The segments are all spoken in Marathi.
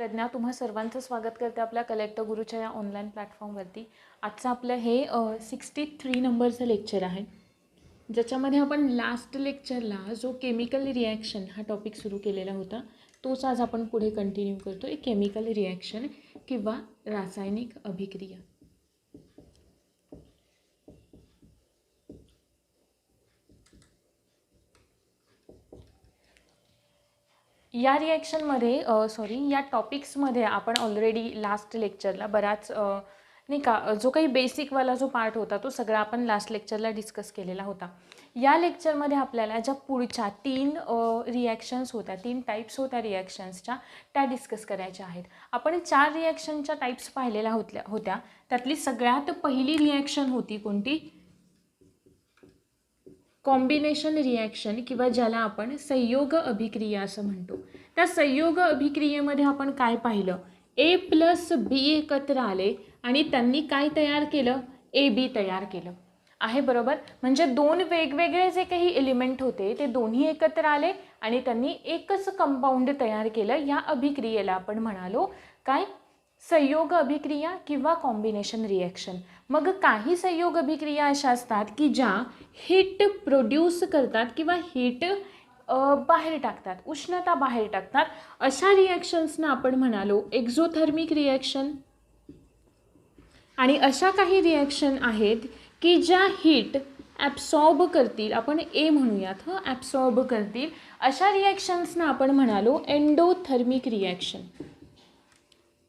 प्रज्ञा तुम्हा सर्वांचं स्वागत करते आपल्या कलेक्टर गुरुच्या या ऑनलाईन प्लॅटफॉर्मवरती. आजचं आपलं हे 63 नंबरचं लेक्चर आहे, ज्याच्यामध्ये आपण लास्ट लेक्चरला जो केमिकल रिॲक्शन हा टॉपिक सुरू केलेला होता तोच आज आपण पुढे कंटिन्यू करतो. एक केमिकल रिॲक्शन किंवा रासायनिक अभिक्रिया. या रिॲक्शनमध्ये या टॉपिक्समध्ये आपण ऑलरेडी लास्ट लेक्चरला बराच नाही का जो काही बेसिकवाला जो पार्ट होता तो सगळा आपण लास्ट लेक्चरला डिस्कस केलेला होता. या लेक्चरमध्ये आपल्याला ज्या पुढच्या 3 रिॲक्शन्स होत्या, 3 टाईप्स होत्या रिॲक्शन्सच्या, त्या डिस्कस करायच्या आहेत. आपण 4 रिॲक्शनच्या टाईप्स पाहिलेल्या होत्या. त्यातली सगळ्यात पहिली रिॲक्शन होती कोणती? कॉम्बिनेशन रिॲक्शन किंवा ज्याला आपण संयोग अभिक्रिया असं म्हणतो. त्या संयोग अभिक्रियेमध्ये आपण काय पाहिलं? ए प्लस बी एकत्र आले आणि त्यांनी काय तयार केलं? ए बी तयार केलं आहे, बरोबर. म्हणजे 2 वेगवेगळे जे काही एलिमेंट होते ते दोन्ही एकत्र आले आणि त्यांनी एकच कंपाऊंड तयार केलं. या अभिक्रियेला आपण म्हणालो काय? संयोग अभिक्रिया किंवा कॉम्बिनेशन रिॲक्शन. मग काही संयोग अभिक्रिया अशा असतात की ज्या हीट प्रोड्यूस करतात किंवा हीट बाहेर टाकतात, उष्णता बाहेर टाकतात. अशा रिॲक्शन्सना आपण म्हणालो एक्झोथर्मिक रिॲक्शन. आणि अशा काही रिॲक्शन आहेत की ज्या हीट ॲब्सॉर्ब करतील, आपण ए म्हणूयात, ॲब्सॉर्ब करतील. अशा रिॲक्शन्सना आपण म्हणालो एंडोथर्मिक रिॲक्शन.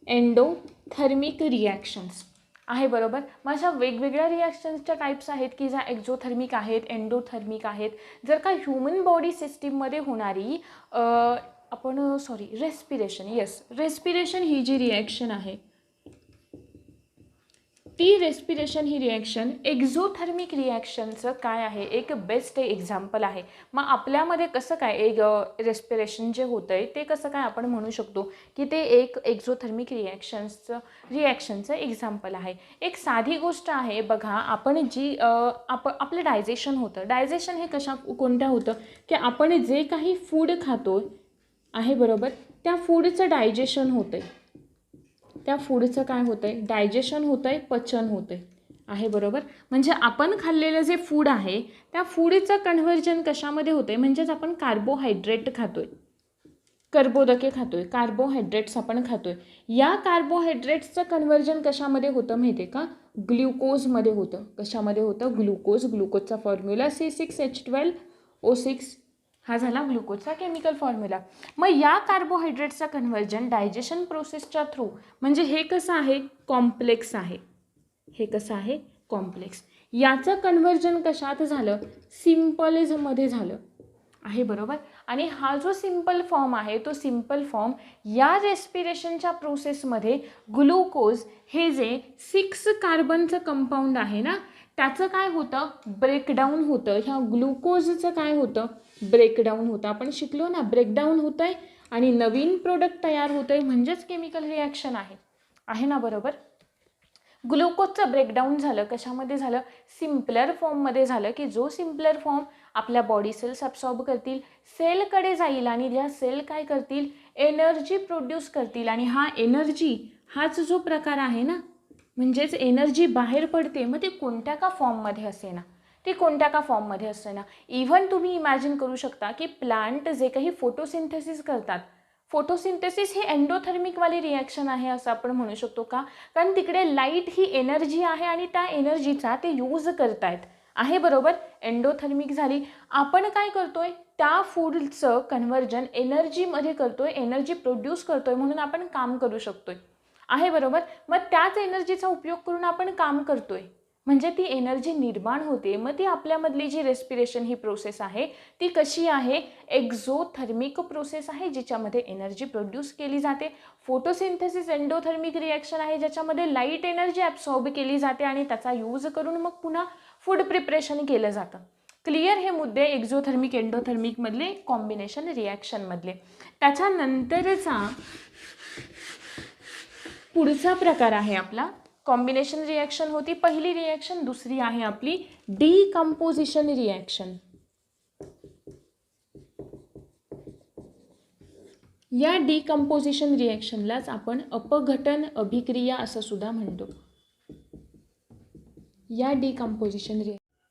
एंडोथर्मिक रिॲक्शन्स आहे, बरोबर. मग अशा वेगवेगळ्या रिॲक्शन्सच्या टाईप्स आहेत की ज्या एक्झोथर्मिक आहेत, एंडोथर्मिक आहेत. जर का ह्युमन बॉडी सिस्टीममध्ये होणारी रेस्पिरेशन ही जी रिॲक्शन आहे ती रेस्पिरेशन ही रिॲक्शन एक्झोथर्मिक रिॲक्शनचं काय आहे? एक बेस्ट एक्झाम्पल आहे. मग आपल्यामध्ये कसं काय एक रेस्पिरेशन जे होतं आहे ते कसं काय आपण म्हणू शकतो की ते एक एक्झोथर्मिक रिॲक्शनचं एक्झाम्पल आहे. एक साधी गोष्ट आहे बघा, आपण जी आपलं डायजेशन होतं, डायजेशन हे कोणत्या होतं की आपण जे काही फूड खातो आहे, बरोबर, त्या फूडचं डायजेशन होतं आहे. त्या फूडचं काय होतं आहे? डायजेशन होतं आहे, पचन होतं आहे, बरोबर. म्हणजे आपण खाल्लेलं जे फूड आहे त्या फूडचं कन्व्हर्जन कशामध्ये होतं आहे? म्हणजेच आपण कार्बोहायड्रेट खातो आहे, कर्बोदके खातो आहे, कार्बोहायड्रेट्स आपण खातो आहे. या कार्बोहायड्रेट्सचं कन्व्हर्जन कशामध्ये होतं माहिती आहे का? ग्लुकोजमध्ये होतं. कशामध्ये होतं? ग्लुकोज. ग्लुकोजचा फॉर्म्युला C6H12O6 हा झाला ग्लुकोजचा केमिकल फॉर्म्युला. मग या कार्बोहायड्रेटचा कन्व्हर्जन डायजेशन प्रोसेसच्या थ्रू, म्हणजे हे कसं आहे? कॉम्प्लेक्स आहे. हे कसं आहे? कॉम्प्लेक्स. याचं कन्व्हर्जन कशात झालं? सिम्पलमध्ये झालं आहे, बरोबर. आणि हा जो सिम्पल फॉर्म आहे तो सिम्पल फॉर्म या रेस्पिरेशनच्या प्रोसेसमध्ये ग्लुकोज हे जे 6 कार्बनचं कंपाऊंड आहे ना त्याचं काय होतं? ब्रेकडाऊन होतं. ह्या ग्लुकोजचं काय होतं? ब्रेकडाऊन होतं. आपण शिकलो ना, ब्रेकडाऊन होतं आहे आणि नवीन प्रोडक्ट तयार होतं आहे, म्हणजेच केमिकल रिॲक्शन आहे ना, बरोबर. ग्लुकोजचं ब्रेकडाऊन झालं. कशामध्ये झालं? सिम्पलर फॉर्ममध्ये झालं की जो सिम्पलर फॉर्म आपल्या बॉडी सेल्स ॲब्सॉर्ब करतील, सेलकडे जाईल आणि ज्या सेल काय करतील? एनर्जी प्रोड्यूस करतील. आणि हा एनर्जी हाच जो प्रकार आहे ना, म्हणजेच एनर्जी बाहेर पडते. मग ते कोणत्या का फॉर्ममध्ये असे ना, इव्हन तुम्ही इमॅजिन करू शकता की प्लांट जे काही फोटोसिंथेसिस करतात, फोटोसिंथेसिस ही एंडोथर्मिकवाली रिॲक्शन आहे असं आपण म्हणू शकतो का? कारण तिकडे लाईट ही एनर्जी आहे आणि त्या एनर्जीचा ते यूज करतायत आहे, बरोबर. एंडोथर्मिक झाली. आपण काय करतोय? त्या फूडचं कन्व्हर्जन एनर्जीमध्ये करतोय, एनर्जी प्रोड्यूस करतोय, म्हणून आपण काम करू शकतोय आहे, बरोबर. मग त्याच एनर्जीचा उपयोग करून आपण काम करतोय म्हणजे ती एनर्जी निर्माण होते. मग ती आपल्यामधली जी रेस्पिरेशन ही प्रोसेस आहे ती कशी आहे? एक्झोथर्मिक प्रोसेस आहे, जिच्यामध्ये एनर्जी प्रोड्यूस केली जाते. फोटोसिंथेसिस एंडोथर्मिक रिॲक्शन आहे, ज्याच्यामध्ये लाईट एनर्जी ॲब्सॉर्ब केली जाते आणि त्याचा यूज करून मग पुन्हा फूड प्रिपरेशन केलं जातं. क्लिअर हे मुद्दे एक्झोथर्मिक एंडोथर्मिकमधले, कॉम्बिनेशन रिॲक्शनमधले. त्याच्यानंतरचा पुढचा प्रकार आहे आपला कॉम्बिनेशन रिॲक्शन होती पहिली रिॲक्शन. दुसरी आहे आपली डिकम्पोजिशन रिॲक्शन. या डिकम्पोजिशन रिॲक्शनलाच आपण अपघटन अभिक्रिया असं सुद्धा म्हणतो. या डिकम्पोजिशन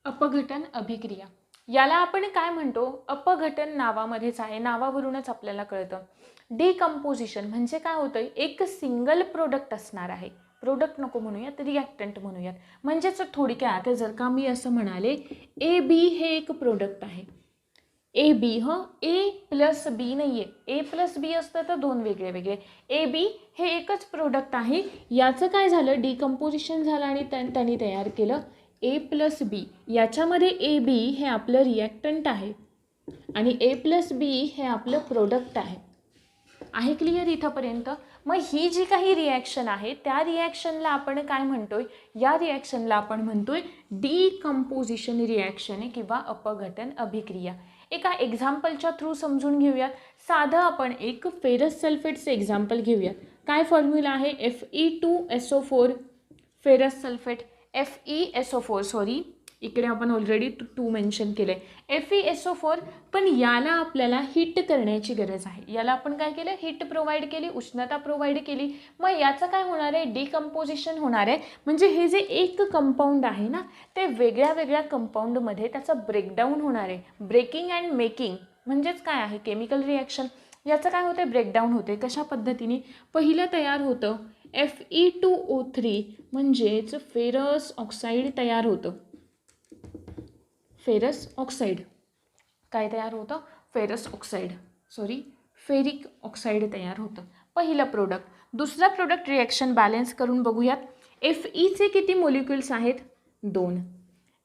अपघटन अभिक्रिया याला आपण काय म्हणतो, अपघटन नावामध्येच आहे, नावावरूनच आपल्याला कळतं. डिकम्पोजिशन म्हणजे काय होतं, एक सिंगल प्रोडक्ट असणार आहे. प्रोडक्ट नको म्हणूयात, रिॲक्टंट म्हणूयात. म्हणजेच थोडक्यात जर का मी असं म्हणाले ए बी हे एक प्रोडक्ट आहे. ए बी ए प्लस बी नाही आहे. ए प्लस बी असतं तर दोन वेगळे वेगळे. ए बी हे एकच प्रोडक्ट आहे. याचं काय झालं, डिकम्पोजिशन झालं आणि त्यांनी तयार केलं ए प्लस बी. याच्यामध्ये ए बी हे आपलं रिॲक्टंट आहे आणि ए प्लस बी हे आपलं प्रोडक्ट आहे. आहे क्लिअर इथंपर्यंत? मग ही जी काही रिॲक्शन आहे त्या रिॲक्शनला आपण काय म्हणतोय, या रिॲक्शनला आपण म्हणतोय डिकम्पोजिशन रिॲक्शन किंवा अपघटन अभिक्रिया. एका एक्झाम्पलच्या थ्रू समजून घेऊयात. साधं आपण एक फेरस सल्फेटचं एक्झाम्पल घेऊयात. काय फॉर्म्युला आहे, Fe2SO4 ferrous sulphate. FeSO4 sorry, इकडे आपण ऑलरेडी 2 मेन्शन केलं आहे. FeSO4, पण याला आपल्याला हीट करण्याची गरज आहे. याला आपण काय केलं, हीट प्रोव्हाइड केली, उष्णता प्रोव्हाइड केली. मग याचं काय होणार आहे, डिकम्पोजिशन होणार आहे. म्हणजे हे जे एक कंपाऊंड आहे ना, ते वेगळ्या वेगळ्या कंपाऊंडमध्ये त्याचं ब्रेकडाऊन होणार आहे. ब्रेकिंग अँड मेकिंग म्हणजेच काय आहे, केमिकल रिॲक्शन. याचं काय होतं, ब्रेकडाऊन होते. कशा पद्धतीने, पहिलं तयार होतं Fe2O3 म्हणजेच फेरस ऑक्साईड तयार होतं. फेरस ऑक्साईड काय तयार होतं, ferrous oxide sorry ferric oxide तयार होतं, पहिलं प्रोडक्ट. दुसरा प्रोडक्ट रिॲक्शन बॅलन्स करून बघूयात. Feचे किती मोलिक्युल्स आहेत, 2.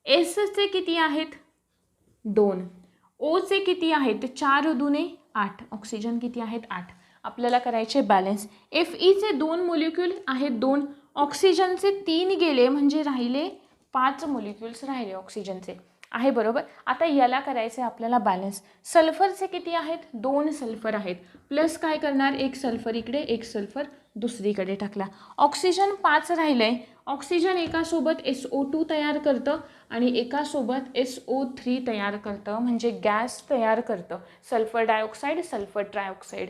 Sचे किती आहेत, 2. Oचे किती आहेत, 4 दुने 8. ऑक्सिजन किती आहेत, 8. आपल्याला करायचे बॅलन्स. Feचे 2 मोलिक्युल आहेत, 2. ऑक्सिजनचे 3 गेले म्हणजे राहिले 5 मोलिक्युल्स राहिले ऑक्सिजनचे. आहे बरोबर. आता याला करायचं आहे आपल्याला बॅलन्स. सल्फरचे किती आहेत, 2 सल्फर आहेत. प्लस काय करणार, एक सल्फर इकडे, एक सल्फर दुसरीकडे टाकला. ऑक्सिजन 5 राहिलं आहे. ऑक्सिजन एकासोबत SO2 तयार करतं आणि एकासोबत SO3 तयार करतं, म्हणजे गॅस तयार करतं. Sulphur dioxide, sulphur trioxide.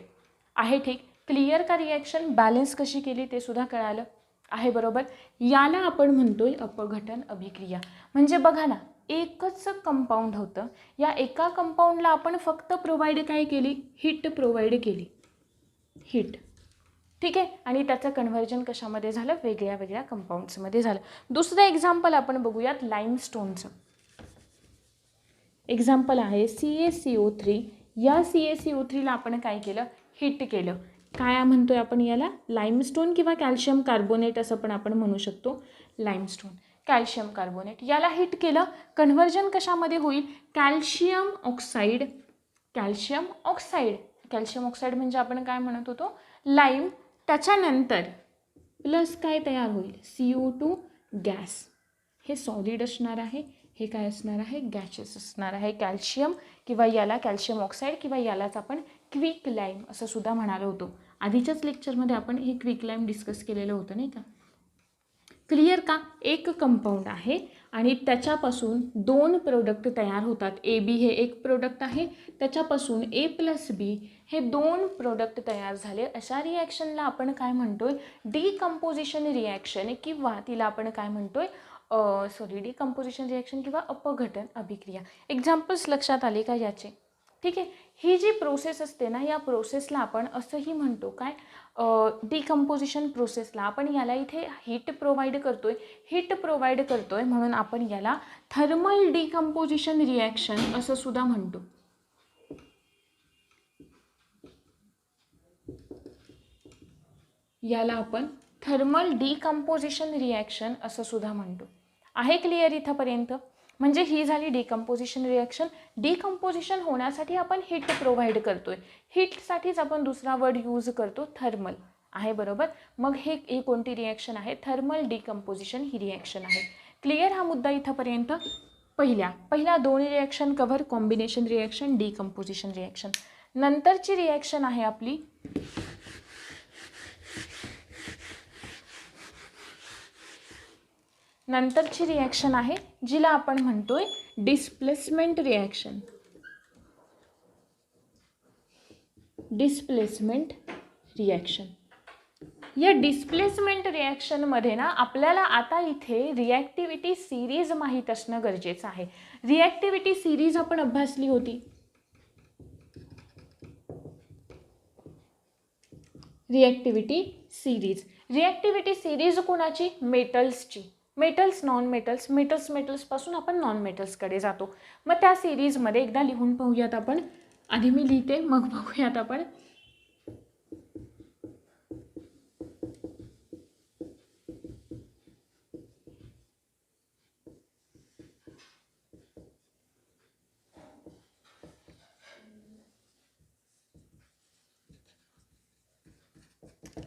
आहे ठीक. क्लिअर का रिॲक्शन, बॅलन्स कशी केली ते सुद्धा कळालं. आहे बरोबर. याला आपण म्हणतोय अपघटन अभिक्रिया. म्हणजे बघा ना, एकच कंपाऊंड होतं, या एका कंपाऊंडला आपण फक्त प्रोव्हाइड काय केली, हीट प्रोव्हाइड केली, हीट. ठीक आहे. आणि त्याचं कन्व्हर्जन कशामध्ये झालं, वेगळ्या वेगळ्या कंपाऊंड्समध्ये झालं. दुसरं एक्झाम्पल आपण बघूयात लाईमस्टोनचं. एक्झाम्पल आहे CaCO3. या CaCO3ला आपण काय केलं, हीट केलं. काय म्हणतोय आपण याला, लाईमस्टोन किंवा कॅल्शियम कार्बोनेट असं पण आपण म्हणू शकतो. लाईमस्टोन, कॅल्शियम कार्बोनेट, याला हीट केलं. कन्व्हर्जन कशामध्ये होईल, calcium oxide. Calcium oxide, calcium oxide म्हणजे आपण काय म्हणत होतो, लाईम. त्याच्यानंतर प्लस काय तयार होईल, CO2 गॅस. हे सॉलिड असणार आहे, हे काय असणार आहे, गॅसेस असणार आहे. कॅल्शियम किंवा याला कॅल्शियम ऑक्साईड किंवा यालाच आपण क्विक लाईम असं सुद्धा म्हणालो होतो. आधीच्याच लेक्चरमध्ये आपण हे क्विक लाईम डिस्कस केलेलं होतं नाही का. क्लिअर का, एक कंपाऊंड आहे आणि त्याच्यापासून 2 प्रोडक्ट तयार होतात. AB हे एक प्रोडक्ट आहे, त्याच्यापासून A प्लस बी हे 2 प्रोडक्ट तयार झाले. अशा रिॲक्शनला आपण काय म्हणतोय, डिकम्पोजिशन रिॲक्शन किंवा तिला आपण काय म्हणतोय, डिकम्पोजिशन रिॲक्शन किंवा अपघटन अभिक्रिया. एक्झाम्पल्स लक्षात आले का याचे. ठीक आहे. ही जी प्रोसेस असते ना, या प्रोसेसला आपण असंही म्हणतो काय, डिकम्पोजिशन प्रोसेसला आपण याला इथे हीट प्रोव्हाइड करतोय. हीट प्रोव्हाइड करतोय म्हणून आपण याला थर्मल डिकम्पोजिशन रिॲक्शन असं सुद्धा म्हणतो. याला आपण थर्मल डिकम्पोजिशन रिॲक्शन असं सुद्धा म्हणतो. आहे क्लिअर इथंपर्यंत. म्हणजे ही झाली डिकम्पोजिशन रिॲक्शन. डिकम्पोजिशन होण्यासाठी आपण हीट प्रोव्हाइड करतोय. हीटसाठीच आपण दुसरा वर्ड यूज करतो, थर्मल. आहे बरोबर. मग ही कोणती रिॲक्शन आहे, थर्मल डिकम्पोजिशन ही रिॲक्शन आहे. क्लिअर हा मुद्दा इथंपर्यंत. पहिल्या 2 reaction cover, combination reaction, decomposition reaction. नंतरची रिॲक्शन आहे आपली जिला आपण म्हणतोय डिस्प्लेसमेंट रिॲक्शन. Displacement reaction. या डिस्प्लेसमेंट रिॲक्शनमध्ये ना आपल्याला आता इथे रिॲक्टिव्हिटी सिरीज माहीत असणं गरजेचं आहे. रिॲक्टिव्हिटी सिरीज आपण अभ्यासली होती. रिॲक्टिव्हिटी सिरीज कोणाची? मेटल्सची. मेटल्स नॉन मेटल्स, मेटल्सपासून आपण नॉन मेटल्सकडे जातो. मग त्या सिरीजमध्ये एकदा लिहून पाहूयात आपण. आधी मी लिहिते मग बघूयात आपण.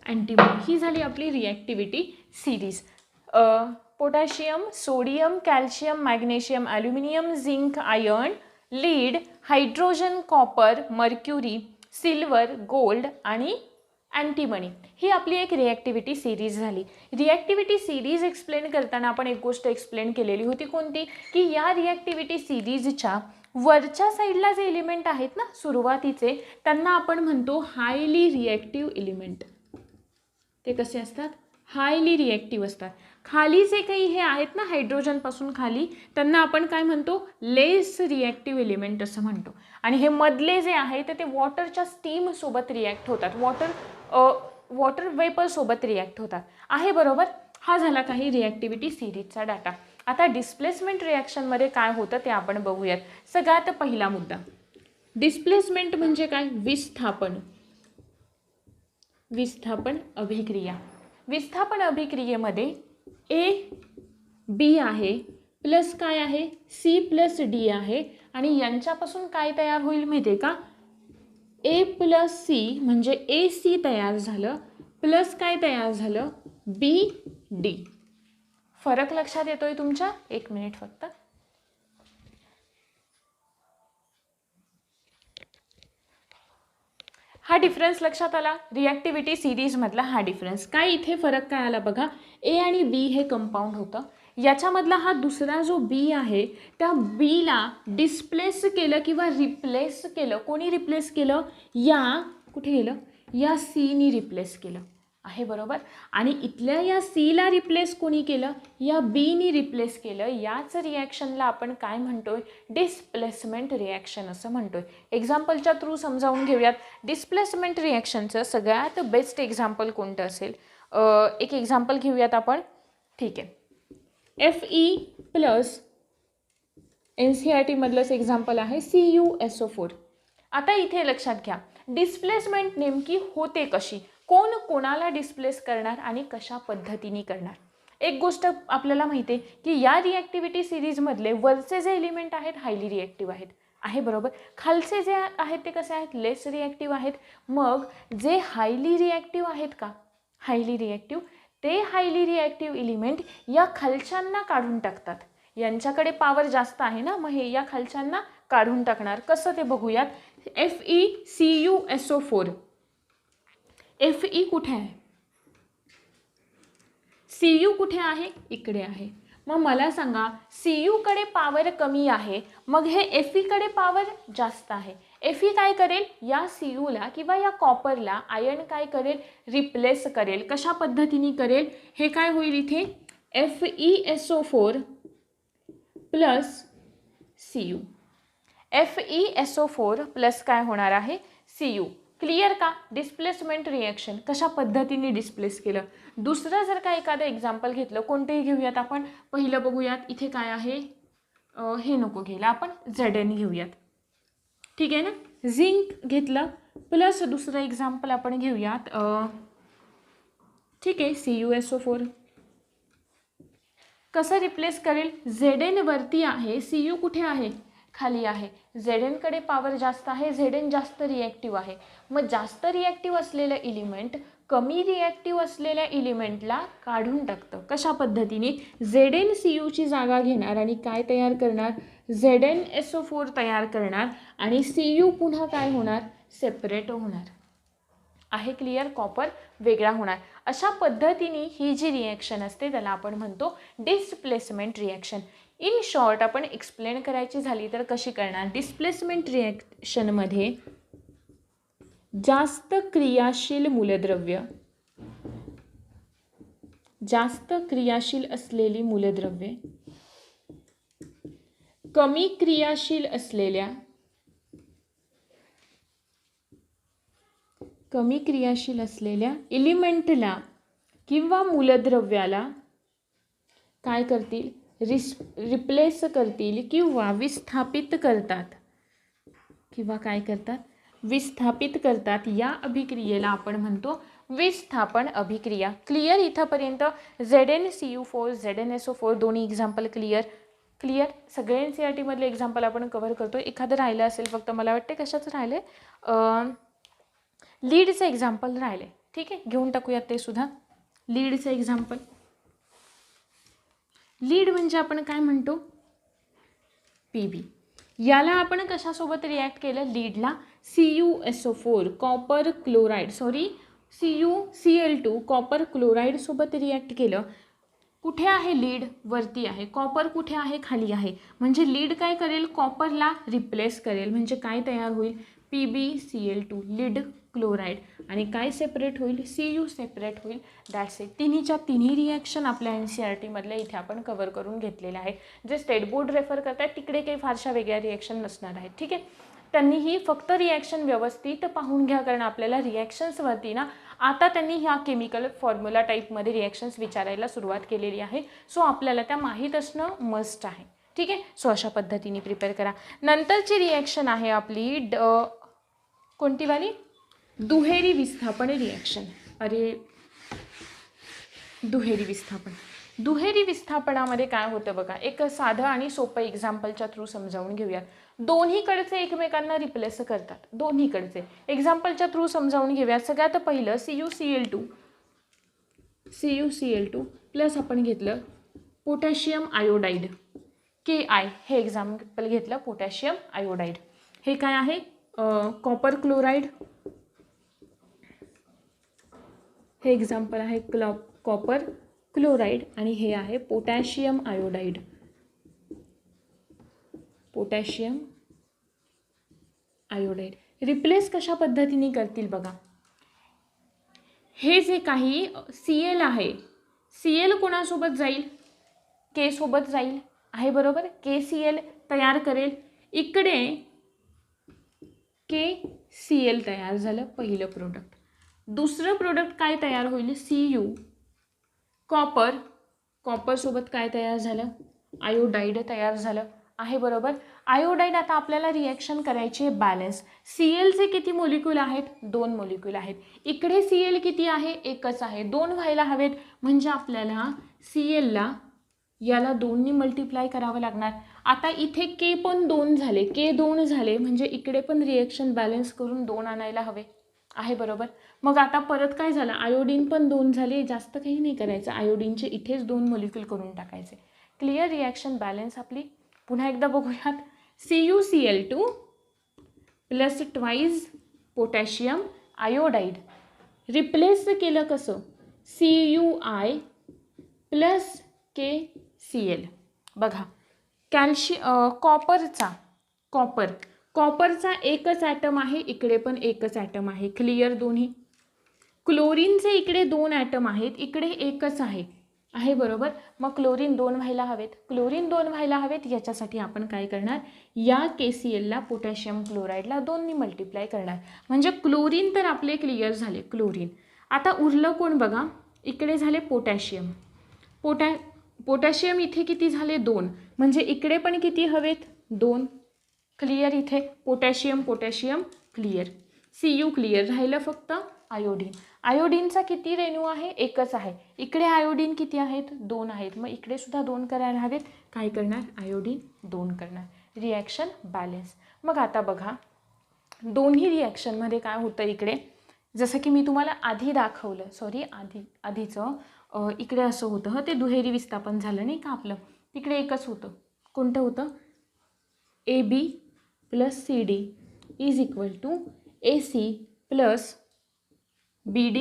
अँटीमनी ही झाली आपली reactivity series. Potassium, sodium, calcium, magnesium, aluminium, zinc, iron, lead, hydrogen, copper, mercury, silver, gold आणि अँटीमनी ही आपली एक रिॲक्टिव्हिटी सिरीज झाली. रिॲक्टिव्हिटी सिरीज एक्सप्लेन करताना आपण एक गोष्ट एक्सप्लेन केलेली होती. कोणती? की या रिॲक्टिव्हिटी सिरीजच्या वरच्या साईडला जे एलिमेंट आहेत ना सुरुवातीचे, त्यांना आपण म्हणतो हायली रिॲक्टिव्ह एलिमेंट. ते कसे असतात? हायली रिॲक्टिव्ह असतात. खाली जे काही हे आहेत ना हायड्रोजनपासून खाली, त्यांना आपण काय म्हणतो? लेस रिॲक्टिव्ह एलिमेंट असं म्हणतो. आणि हे मधले जे आहे ते वॉटरच्या स्टीमसोबत रिॲक्ट होतात, वॉटर वेपरसोबत रिॲक्ट होतात. आहे बरोबर? हा झाला काही रिॲक्टिव्हिटी सिरीजचा डाटा. आता डिस्प्लेसमेंट रिॲक्शनमध्ये काय होतं ते आपण बघूयात. सगळ्यात पहिला मुद्दा, डिस्प्लेसमेंट म्हणजे काय? विस्थापन अभिक्रिया. विस्थापन अभिक्रियेमध्ये ए बी आहे प्लस काय आहे? सी प्लस डी आहे. आणि यांच्यापासून काय तयार होईल माहिती आहे का? ए प्लस सी म्हणजे ए सी तयार झालं प्लस काय तयार झालं? बी डी. फरक लक्षात येतोय तुमच्या? एक मिनिट फक्त. हा डिफरन्स लक्षात आला? रिॲक्टिव्हिटी सिरीजमधला हा डिफरन्स. काय इथे फरक काय आला बघा. ए आणि बी हे कंपाऊंड होतं. याच्यामधला हा दुसरा जो बी आहे त्या बीला डिस्प्लेस केलं किंवा रिप्लेस केलं. कोणी रिप्लेस केलं? या कुठे गेलं? या सीनी रिप्लेस केलं. आहे बरोबर? आणि इथल्या या सीला रिप्लेस कोणी केलं? या बीनी रिप्लेस केलं. याच रिॲक्शनला आपण काय म्हणतोय? डिस्प्लेसमेंट रिॲक्शन असं म्हणतोय. एक्झाम्पलच्या थ्रू समजावून घेऊयात. डिस्प्लेसमेंट रिॲक्शनचं सगळ्यात बेस्ट एक्झाम्पल कोणतं असेल? एक एक्झाम्पल घेऊयात आपण. ठीक आहे. Fe प्लस NCERT मधलंच एक्झाम्पल आहे CuSO4. आता इथे लक्षात घ्या, डिस्प्लेसमेंट नेमकी होते कशी? कोण कोणाला डिस्प्लेस करणार आणि कशा पद्धतीने करणार? एक गोष्ट आपल्याला माहिती आहे की या रिॲक्टिव्हिटी सिरीजमधले वरचे जे एलिमेंट आहेत हायली रिॲक्टिव्ह आहेत. आहे बरोबर? खालचे जे आहेत ते कसे आहेत? लेस रिॲक्टिव्ह आहेत. मग जे हायली रिॲक्टिव्ह आहेत का? हायली रिॲक्टिव्ह, ते हायली रिॲक्टिव्ह एलिमेंट या खालच्यांना काढून टाकतात. यांच्याकडे पॉवर जास्त आहे ना, मग हे या खालच्यांना काढून टाकणार. कसं ते बघूयात. FeCuSO4. Fe कुठे आहे? Cu कुठे आहे? इकडे आहे. मग मला सांगा, Cu कडे पॉवर कमी आहे, मग हे Fe कडे पॉवर जास्त आहे. Fe काय करेल? या Cu ला किंवा या कॉपरला आयर्न काय करेल? रिप्लेस करेल. कशा पद्धतीने करेल? हे काय होईल इथे? FeSO4 plus Cu. FeSO4 plus काय होणार आहे? Cu. क्लिअर का? डिस्प्लेसमेंट रिॲक्शन कशा पद्धतीने डिस्प्लेस केलं. दुसरं जर का एखादं एक्झाम्पल घेतलं, कोणतेही घेऊयात आपण. पहिलं बघूयात इथे काय आहे. हे नको घ्यायला आपण, Zn घेऊयात. ठीक आहे ना. झिंक घेतलं प्लस दुसरं एक्झाम्पल आपण घेऊयात. ठीक आहे, CuSO4. कसं रिप्लेस करेल? Zn वरती आहे, Cu कुठे आहे? खाली आहे. Zn कडे पॉवर जास्त आहे, Zn जास्त रिॲक्टिव्ह आहे. मग जास्त रिॲक्टिव्ह असलेलं एलिमेंट कमी रिॲक्टिव्ह असलेल्या एलिमेंटला काढून टाकतं. कशा पद्धतीने? Zn Cu ची जागा घेणार आणि काय तयार करणार? ZnSO4 तयार करणार आणि Cu पुन्हा काय होणार? सेपरेट होणार. आहे क्लिअर? कॉपर वेगळा होणार. अशा पद्धतीने ही जी रिॲक्शन असते त्याला आपण म्हणतो डिस्प्लेसमेंट रिॲक्शन. इन शॉर्ट आपण एक्सप्लेन करायची झाली तर कशी करणार? डिस्प्लेसमेंट रिॲक्शनमध्ये जास्त क्रियाशील मूलद्रव्य, जास्त क्रियाशील असलेली मूलद्रव्ये कमी क्रियाशील असलेल्या, कमी क्रियाशील असलेल्या एलिमेंटला किंवा मूलद्रव्याला काय करतील, रिप्लेस करतील किंवा विस्थापित करतात, किंवा काय करतात, विस्थापित करतात. या अभिक्रियेला आपण म्हणतो विस्थापन अभिक्रिया. क्लिअर इथंपर्यंत? ZnCU4 ZnSO4 दोन्ही एक्झाम्पल क्लिअर. क्लिअर सगळे NCERT मधले एक्झाम्पल आपण कव्हर करतो. एखादं राहिलं असेल फक्त, मला वाटते कशाचं राहिले, लीडचं एक्झाम्पल राहिले. ठीक आहे, घेऊन टाकूयात ते सुद्धा. लीडचं एक्झाम्पल. लीड म्हणजे आपण काय म्हणतो, PB. याला आपण कशासोबत रिॲक्ट केलं, लीडला CuSO4 copper chloride, sorry CuCl2 copper chloride सोबत रिॲक्ट केलं. कुठे आहे लीड, वरती आहे. कॉपर कुठे आहे, खाली आहे. म्हणजे लीड काय करेल, कॉपरला रिप्लेस करेल. म्हणजे काय तयार होईल, PbCl2 लीड क्लोराईड. आणि काय सेपरेट होईल, Cu सेपरेट होईल. That's it. तिन्हीच्या तिन्ही रिॲक्शन आपल्या NCERT मधल्या इथे आपण कव्हर करून घेतलेल्या आहे. जे स्टेट बोर्ड रेफर करतात तिकडे काही फारशा वेगळ्या रिॲक्शन नसणार आहेत. ठीक आहे, त्यांनीही फक्त रिॲक्शन व्यवस्थित पाहून घ्या, कारण आपल्याला रिॲक्शन्सवरती ना आता त्यांनी ह्या केमिकल फॉर्म्युला टाईपमध्ये रिॲक्शन्स विचारायला सुरुवात केलेली आहे. सो आपल्याला त्या माहीत असणं मस्ट आहे. ठीक आहे, सो अशा पद्धतीने प्रिपेअर करा. नंतरची रिॲक्शन आहे आपली कोणती वाली, दुहेरी विस्थापन रिॲक्शन. अरे दुहेरी विस्थापन. दुहेरी विस्थापनामध्ये काय होतं बघा, एक साधं आणि सोपं एक्झाम्पलच्या थ्रू समजावून घेऊयात. दोन्हीकडचे एकमेकांना रिप्लेस करतात, दोन्हीकडचे एक्झाम्पलच्या थ्रू समजावून घेऊयात. सगळ्यात पहिलं CuCl2 प्लस आपण घेतलं पोटॅशियम आयोडाईड Ki. हे एक्झाम्पल घेतलं पोटॅशियम आयोडाईड. हे काय आहे, कॉपर क्लोराईड. हे एक्झाम्पल आहे कॉपर क्लोराईड आणि हे आहे potassium iodide. Potassium iodide replace कशा पद्धतीने करतील बघा. हे जे काही Cl आहे, Cl कोणासोबत जाईल, K सोबत जाईल, आहे बरोबर. KCl तयार करेल. इकडे KCl तयार झालं पहिलं प्रोडक्ट. दुसरं प्रोडक्ट काय तयार होईल, Cu कॉपर सोबत काय तयार झालं, आयोडाईड तयार झालं, आहे बरोबर. आयोडाईड आता आपल्याला रिॲक्शन करायची आहे बॅलन्स. Clचे किती मोलिक्यूल आहेत, 2 मोलिक्यूल आहेत. इकडे Cl किती आहे, एकच आहे. 2 व्हायला हवेत, म्हणजे आपल्याला Clला याला 2नी मल्टिप्लाय करावं लागणार. आता इथे K पण 2 झाले, K 2 झाले, म्हणजे इकडे पण रिॲक्शन बॅलन्स करून 2 आणायला हवे, आहे बरोबर. मग आता परत काय झालं, आयोडीन पण 2 झाले. जास्त काही नाही करायचं, आयोडीनचे इथेच 2 मोलिक्यूल करून टाकायचे. क्लिअर, रिॲक्शन बॅलन्स आपली. पुन्हा एकदा बघूयात. CuCl2 plus twice potassium iodide replace केलं कसं, Cui प्लस KCl. बघा कॉपरचा एकच ॲटम आहे, इकडे पण एकच ॲटम आहे. क्लिअर दोन्ही. क्लोरीनचे इकडे 2 ॲटम आहेत, इकडे एकच आहे बरोबर. मग क्लोरीन 2 व्हायला हवेत. याच्यासाठी आपण काय करणार, या KClला पोटॅशियम क्लोराईडला 2नी मल्टिप्लाय करणार. म्हणजे क्लोरीन तर आपले क्लिअर झाले, क्लोरीन. आता उरलं कोण बघा, इकडे झाले पोटॅशियम. पोटॅशियम इथे किती झाले, 2. म्हणजे इकडे पण किती हवेत, 2. क्लिअर. इथे पोटॅशियम क्लिअर. Cu clear. राहिलं फक्त आयोडीन. आयोडीनचा किती रेणू आहे, एकच आहे. इकडे आयोडीन किती आहेत, 2 आहेत. मग इकडे सुद्धा 2 करायला हवेत. काय करणार, आयोडीन 2 करणार. Reaction balance. मग आता बघा दोन्ही रिॲक्शनमध्ये काय होतं, इकडे जसं की मी तुम्हाला आधी दाखवलं, आधीचं इकडे असं होतं, ते दुहेरी विस्थापन झालं नाही का आपलं. तिकडे एकच होतं, कोणतं होतं, AB plus CD is equal to AC plus BD.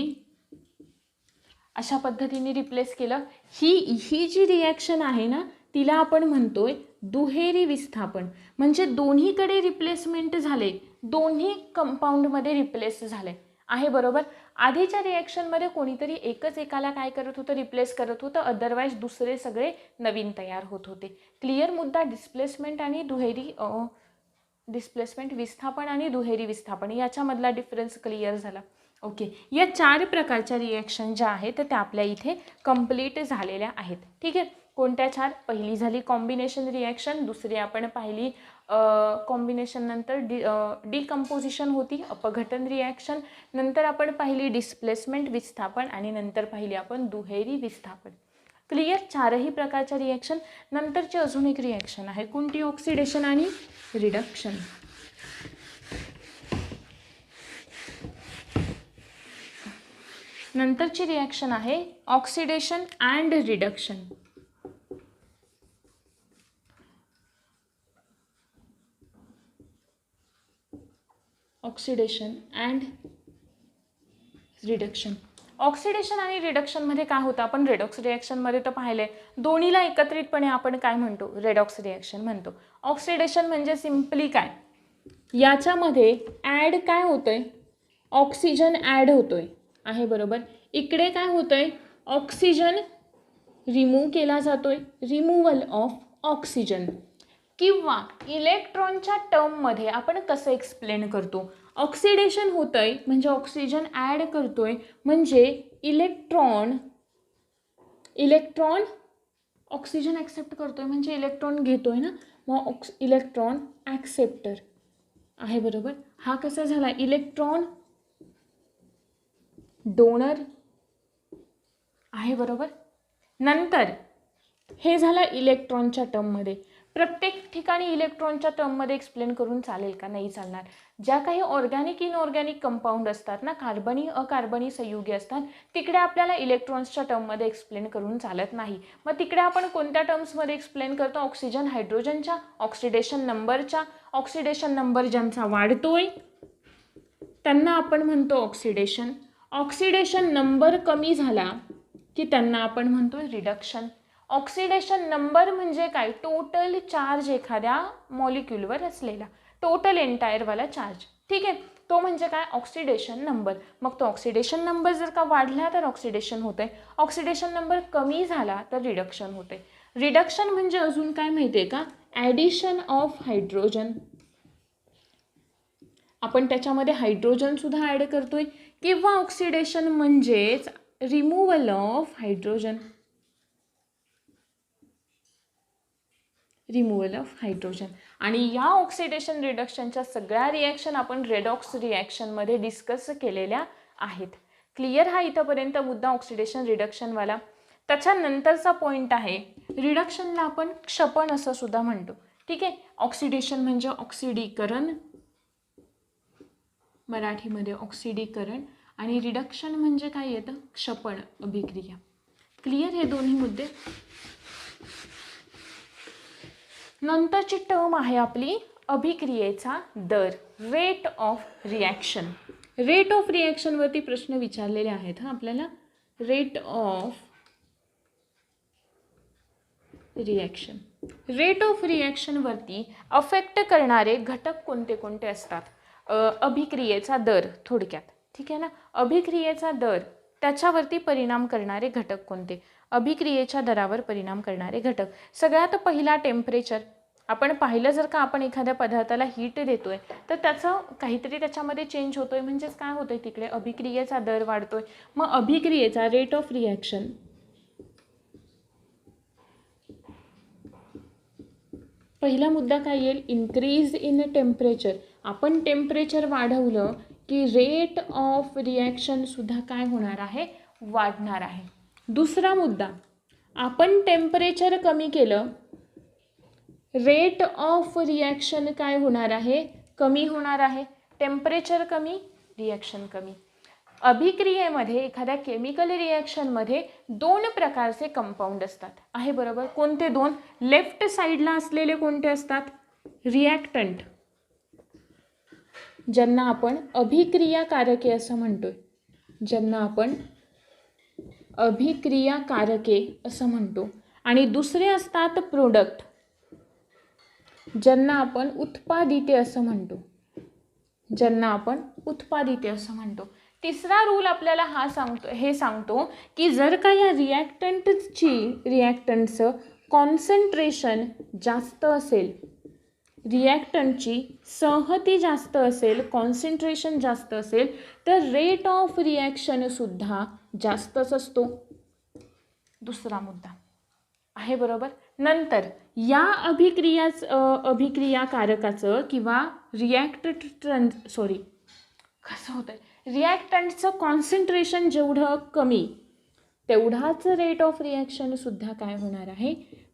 अशा पद्धतीने रिप्लेस केलं. ही जी रिॲक्शन आहे ना, तिला आपण म्हणतोय दुहेरी विस्थापन. म्हणजे दोन्हीकडे रिप्लेसमेंट झाले, दोन्ही कंपाऊंडमध्ये रिप्लेस झाले आहे, बरोबर. आधीच्या रिॲक्शनमध्ये कोणीतरी एकच एकाला काय करत होतं, रिप्लेस करत होतं, अदरवाईज दुसरे सगळे नवीन तयार होत होते. क्लिअर मुद्दा. डिस्प्लेसमेंट आणि दुहेरी डिस्प्लेसमेंट विस्थापन आणि दुहेरी विस्थापन याच्यामधला डिफरन्स क्लिअर झाला. ओके, या 4 प्रकारच्या रिॲक्शन ज्या आहेत त्या आपल्या इथे कंप्लीट झालेल्या आहेत. ठीक आहे. कोणत्या 4? पहिली झाली कॉम्बिनेशन रिॲक्शन, दुसरी आपण पाहिली कॉम्बिनेशन नंतर डिकम्पोजिशन होती, अपघटन रिॲक्शन, नंतर आपण पाहिली डिस्प्लेसमेंट विस्थापन आणि नंतर पाहिली आपण दुहेरी विस्थापन. क्लिअर. 4ही प्रकारच्या रिॲक्शन. नंतरची अजून एक रिॲक्शन आहे, कोणती? ऑक्सिडेशन आणि रिडक्शन. नंतरची रिॲक्शन आहे oxidation and reduction. Oxidation and reduction. Oxidation आणि रिडक्शनमध्ये काय होतं, आपण रेडॉक्स रिॲक्शनमध्ये तर पाहिले, दोन्हीला एकत्रितपणे आपण काय म्हणतो, रेडॉक्स रिॲक्शन म्हणतो. ऑक्सिडेशन म्हणजे सिम्पली काय, याच्यामध्ये ॲड काय होतंय, ऑक्सिजन ॲड होतोय आहे, बरोबर. इकडे काय होतंय, ऑक्सिजन रिमूव्ह केला जातोय, रिमूव्हल ऑफ ऑक्सिजन. किंवा इलेक्ट्रॉनच्या टर्ममध्ये आपण कसं एक्सप्लेन करतो, ऑक्सिडेशन होतंय म्हणजे ऑक्सिजन ॲड करतोय, म्हणजे इलेक्ट्रॉन ऑक्सिजन ॲक्सेप्ट करतोय म्हणजे इलेक्ट्रॉन घेतोय ना, मग इलेक्ट्रॉन ॲक्सेप्टर आहे, बरोबर. हा कसा झाला, इलेक्ट्रॉन डोनर आहे, बरोबर. नंतर हे झालं इलेक्ट्रॉनच्या टर्ममध्ये. प्रत्येक ठिकाणी इलेक्ट्रॉनच्या टर्ममध्ये एक्सप्लेन करून चालेल का, नाही चालणार. ज्या काही ऑर्गॅनिक इनऑर्गॅनिक कंपाऊंड असतात ना, कार्बनी अकार्बनी संयुगे असतात, तिकडे आपल्याला इलेक्ट्रॉन्सच्या टर्ममध्ये एक्सप्लेन करून चालत नाही. मग तिकडे आपण कोणत्या टर्म्समध्ये एक्सप्लेन करतो, ऑक्सिजन हायड्रोजनच्या, ऑक्सिडेशन नंबरच्या. ऑक्सिडेशन नंबर ज्यांचा वाढतोय त्यांना आपण म्हणतो ऑक्सिडेशन. ऑक्सिडेशन नंबर कमी झाला की त्यांना आपण म्हणतो रिडक्शन. ऑक्सिडेशन नंबर म्हणजे काय, टोटल चार्ज एखाद्या मॉलिक्यूलवर असलेला, टोटल एंटायरवाला चार्ज. ठीक आहे, तो म्हणजे काय, ऑक्सिडेशन नंबर. मग तो ऑक्सिडेशन नंबर जर का वाढला तर ऑक्सिडेशन होतंय, ऑक्सिडेशन नंबर कमी झाला तर रिडक्शन होतंय. रिडक्शन म्हणजे अजून काय माहिती आहे का, ॲडिशन ऑफ हायड्रोजन. आपण त्याच्यामध्ये हायड्रोजन सुद्धा ॲड करतोय. किंवा ऑक्सिडेशन म्हणजेच removal of hydrogen, removal of hydrogen. आणि या ऑक्सिडेशन रिडक्शनच्या सगळ्या रिॲक्शन आपण रेडॉक्स रिॲक्शनमध्ये डिस्कस केलेल्या आहेत. क्लिअर. हा इथंपर्यंत मुद्दा ऑक्सिडेशन रिडक्शनवाला. त्याच्यानंतरचा पॉईंट आहे, रिडक्शनला आपण क्षपण असं सुद्धा म्हणतो. ठीक आहे. ऑक्सिडेशन म्हणजे ऑक्सिडीकरण, मराठीमध्ये ऑक्सिडीकरण, आणि रिडक्शन म्हणजे काय येतं, क्षपण, अभिक्रिया. क्लिअर. हे दोन्ही मुद्दे. नंतरची टर्म आहे आपली अभिक्रियेचा दर, rate of reaction. Rate of रिॲक्शनवरती प्रश्न विचारलेले आहेत हा आपल्याला. Rate of reaction. Rate of रिॲक्शनवरती अफेक्ट करणारे घटक कोणते कोणते असतात, अभिक्रियेचा दर थोडक्यात. ठीक आहे ना. अभिक्रियेचा दर, त्याच्यावरती परिणाम करणारे घटक कोणते, अभिक्रियेच्या दरावर परिणाम करणारे घटक. सगळ्यात पहिला टेम्परेचर. आपण पाहिलं जर का आपण एखाद्या पदार्थाला हीट देतोय तर त्याचं काहीतरी त्याच्यामध्ये चेंज होतोय, म्हणजेच काय होतंय, तिकडे अभिक्रियेचा दर वाढतोय. मग अभिक्रियेचा रेट ऑफ रिॲक्शन, पहिला मुद्दा काय येईल, इन्क्रीज इन टेम्परेचर. आपण टेम्परेचर वाढवलं की रेट ऑफ रिॲक्शन सुद्धा काय होणार आहे, वाढणार आहे. दुसरा मुद्दा, आपण टेम्परेचर कमी केलं, रेट ऑफ रिॲक्शन काय होणार आहे, कमी होणार आहे. टेम्परेचर कमी, रिॲक्शन कमी. अभिक्रियेमध्ये एखाद्या केमिकल रिॲक्शनमध्ये 2 प्रकारचे कंपाऊंड असतात आहे, बरोबर. कोणते 2, लेफ्ट साईडला असलेले कोणते असतात, रिॲक्टंट, ज्यांना आपण अभिक्रियाकारके असं म्हणतोय, ज्यांना आपण अभिक्रियाकारके असं म्हणतो. आणि दुसरे असतात प्रोडक्ट, ज्यांना आपण उत्पादिते असं म्हणतो. ज्यांना आपण उत्पादिते असं म्हणतो. तिसरा रूल आपल्याला हे सांगतो की जर का या रिॲक्टंटचं कॉन्सन्ट्रेशन जास्त असेल, रिॲक्टंटची संहती जास्त असेल, कॉन्सन्ट्रेशन जास्त असेल, तर रेट ऑफ रिॲक्शनसुद्धा जास्तच असतो. दुसरा मुद्दा आहे, बरोबर. नंतर या अभिक्रियाकारकाचं किंवा रिॲक्टंटचं कॉन्सन्ट्रेशन जेवढं कमी तेवढाच रेट ऑफ रिॲक्शनसुद्धा काय होणार आहे,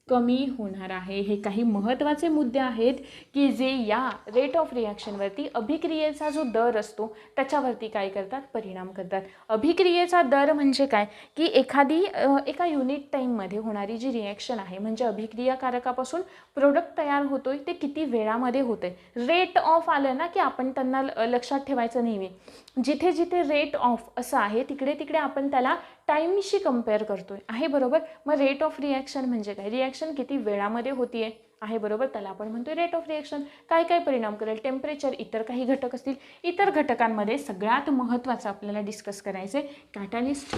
कमी होणार आहे. हे काही महत्त्वाचे मुद्दे आहेत की जे या रेट ऑफ रिॲक्शनवरती अभिक्रियेचा जो दर असतो त्याच्यावरती काय करतात, परिणाम करतात. अभिक्रियेचा दर म्हणजे काय की एका युनिट टाईममध्ये होणारी जी रिॲक्शन आहे, म्हणजे अभिक्रियाकारकापासून प्रोडक्ट तयार होतोय ते किती वेळामध्ये होतंय. रेट ऑफ आलं ना की आपण त्यांना लक्षात ठेवायचं नेहमी. जिथे जिथे रेट ऑफ असं आहे तिकडे तिकडे आपण त्याला टाईमशी कम्पेअर करतोय, आहे बरोबर. मग रेट ऑफ रिॲक्शन म्हणजे काय, रिॲक्शन किती वेळामध्ये होतीये, आहे बरोबर, त्याला आपण म्हणतोय रेट ऑफ रिॲक्शन. काय काय परिणाम करेल, टेम्परेचर, इतर काही घटक असतील. इतर घटकांमध्ये सगळ्यात महत्त्वाचं आपल्याला डिस्कस करायचं आहे कॅटॅलिस्ट.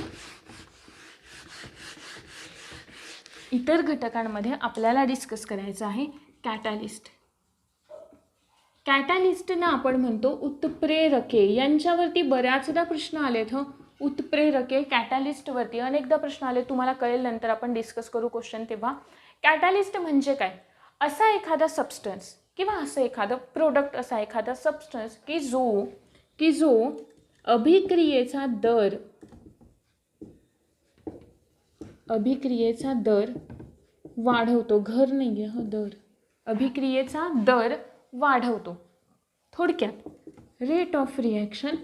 इतर घटकांमध्ये आपल्याला डिस्कस करायचं आहे कॅटॅलिस्ट. कॅटॅलिस्टना आपण म्हणतो उत्प्रेरके. यांच्यावरती बऱ्याचदा प्रश्न आलेत. उत्प्रेरके कॅटॅलिस्टवरती अनेकदा प्रश्न आले, तुम्हाला कळेल, नंतर आपण डिस्कस करू क्वेश्चन तेव्हा. कॅटॅलिस्ट म्हणजे काय, असा एखादा सबस्टन्स किंवा असं एखादं प्रोडक्ट, असा एखादा सबस्टन्स की जो अभिक्रियेचा दर वाढवतो. घर नाही आहे, दर. अभिक्रियेचा दर वाढवतो. थोडक्यात रेट ऑफ रिॲक्शन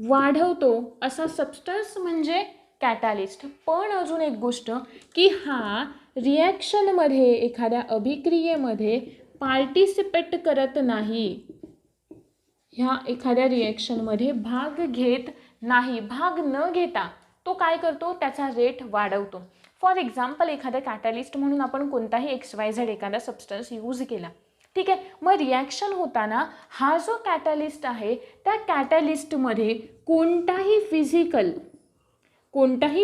वाढवतो असा सबस्टन्स म्हणजे कॅटॅलिस्ट. पण अजून एक गोष्ट की हा रिॲक्शनमध्ये, एखाद्या अभिक्रियेमध्ये पार्टिसिपेट करत नाही, ह्या एखाद्या रिॲक्शनमध्ये भाग घेत नाही. भाग न घेता तो काय करतो, त्याचा रेट वाढवतो. फॉर एक्झाम्पल, एखादा कॅटॅलिस्ट म्हणून आपण कोणताही XYZ एखादा सबस्टन्स यूज केला, ठीक आहे. मग रिॲक्शन होताना हा जो कॅटॅलिस्ट आहे त्या कॅटॅलिस्टमध्ये कोणताही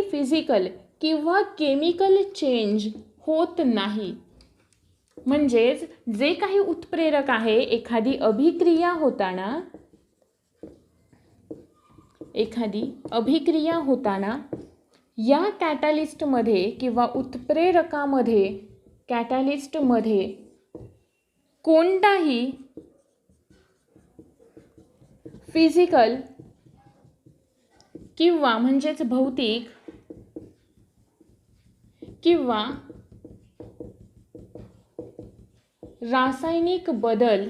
फिजिकल किंवा केमिकल चेंज होत नाही. म्हणजेच जे काही उत्प्रेरक आहे, एखादी अभिक्रिया होताना या कॅटॅलिस्टमध्ये किंवा उत्प्रेरकामध्ये, कॅटॅलिस्टमध्ये कोणताही फिजिकल किंवा म्हणजेच भौतिक किंवा रासायनिक बदल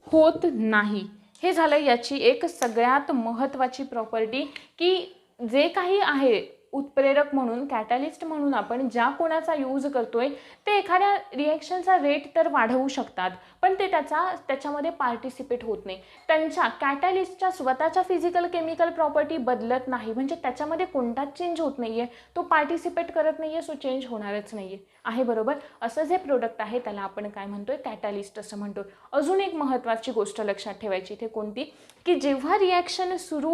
होत नाही. हे झालं याची एक सगळ्यात महत्त्वाची प्रॉपर्टी की जे काही आहे उत्प्रेरक म्हणून, कॅटॅलिस्ट म्हणून आपण ज्या कोणाचा यूज करतोय ते एखाद्या रिॲक्शनचा रेट तर वाढवू शकतात, पण ते त्याच्यामध्ये पार्टिसिपेट होत नाही. त्यांच्या कॅटॅलिस्टच्या स्वतःच्या फिजिकल केमिकल प्रॉपर्टी बदलत नाही, म्हणजे त्याच्यामध्ये कोणताच चेंज होत नाही आहे, तो पार्टिसिपेट करत नाही आहे, सो चेंज होणारच नाही आहे बरोबर. असं जे प्रोडक्ट आहे त्याला आपण काय म्हणतोय, कॅटॅलिस्ट असं म्हणतो. अजून एक महत्त्वाची गोष्ट लक्षात ठेवायची इथे कोणती, की जेव्हा रिॲक्शन सुरू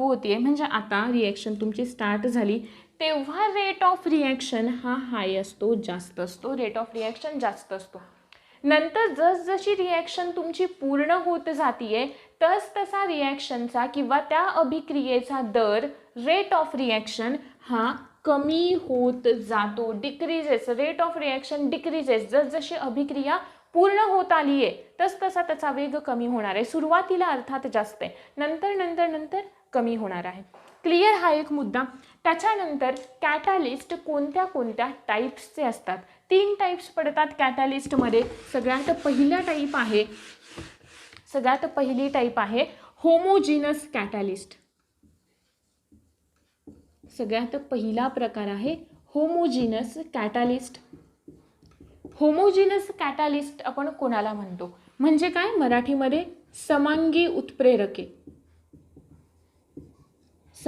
होतीये म्हणजे आता रिॲक्शन तुमची स्टार्ट झाली, तेव्हा रेट ऑफ रिॲक्शन हा हाय असतो, जास्त असतो, रेट ऑफ रिॲक्शन जास्त असतो. नंतर जसजशी रिॲक्शन तुमची पूर्ण होत जातीये तसा रिॲक्शनचा किंवा त्या अभिक्रियेचा दर, रेट ऑफ रिॲक्शन हा कमी होत जातो, decreases. Rate of reaction decreases. जसजशी अभिक्रिया पूर्ण होत आली आहे तसा त्याचा वेग कमी होणार आहे. सुरुवातीला अर्थात जास्त आहे, नंतर कमी होणार आहे. क्लिअर हा एक मुद्दा. त्याच्यानंतर कॅटॅलिस्ट कोणत्या टाईप्सचे असतात, 3 टाईप्स पडतात कॅटॅलिस्टमध्ये. सगळ्यात पहिली टाईप आहे होमोजिनस कॅटॅलिस्ट. सगळ्यात पहिला प्रकार आहे होमोजिनस कॅटॅलिस्ट. होमोजिनस कॅटॅलिस्ट आपण कोणाला म्हणतो, म्हणजे काय, मराठीमध्ये समांगी उत्प्रेरके.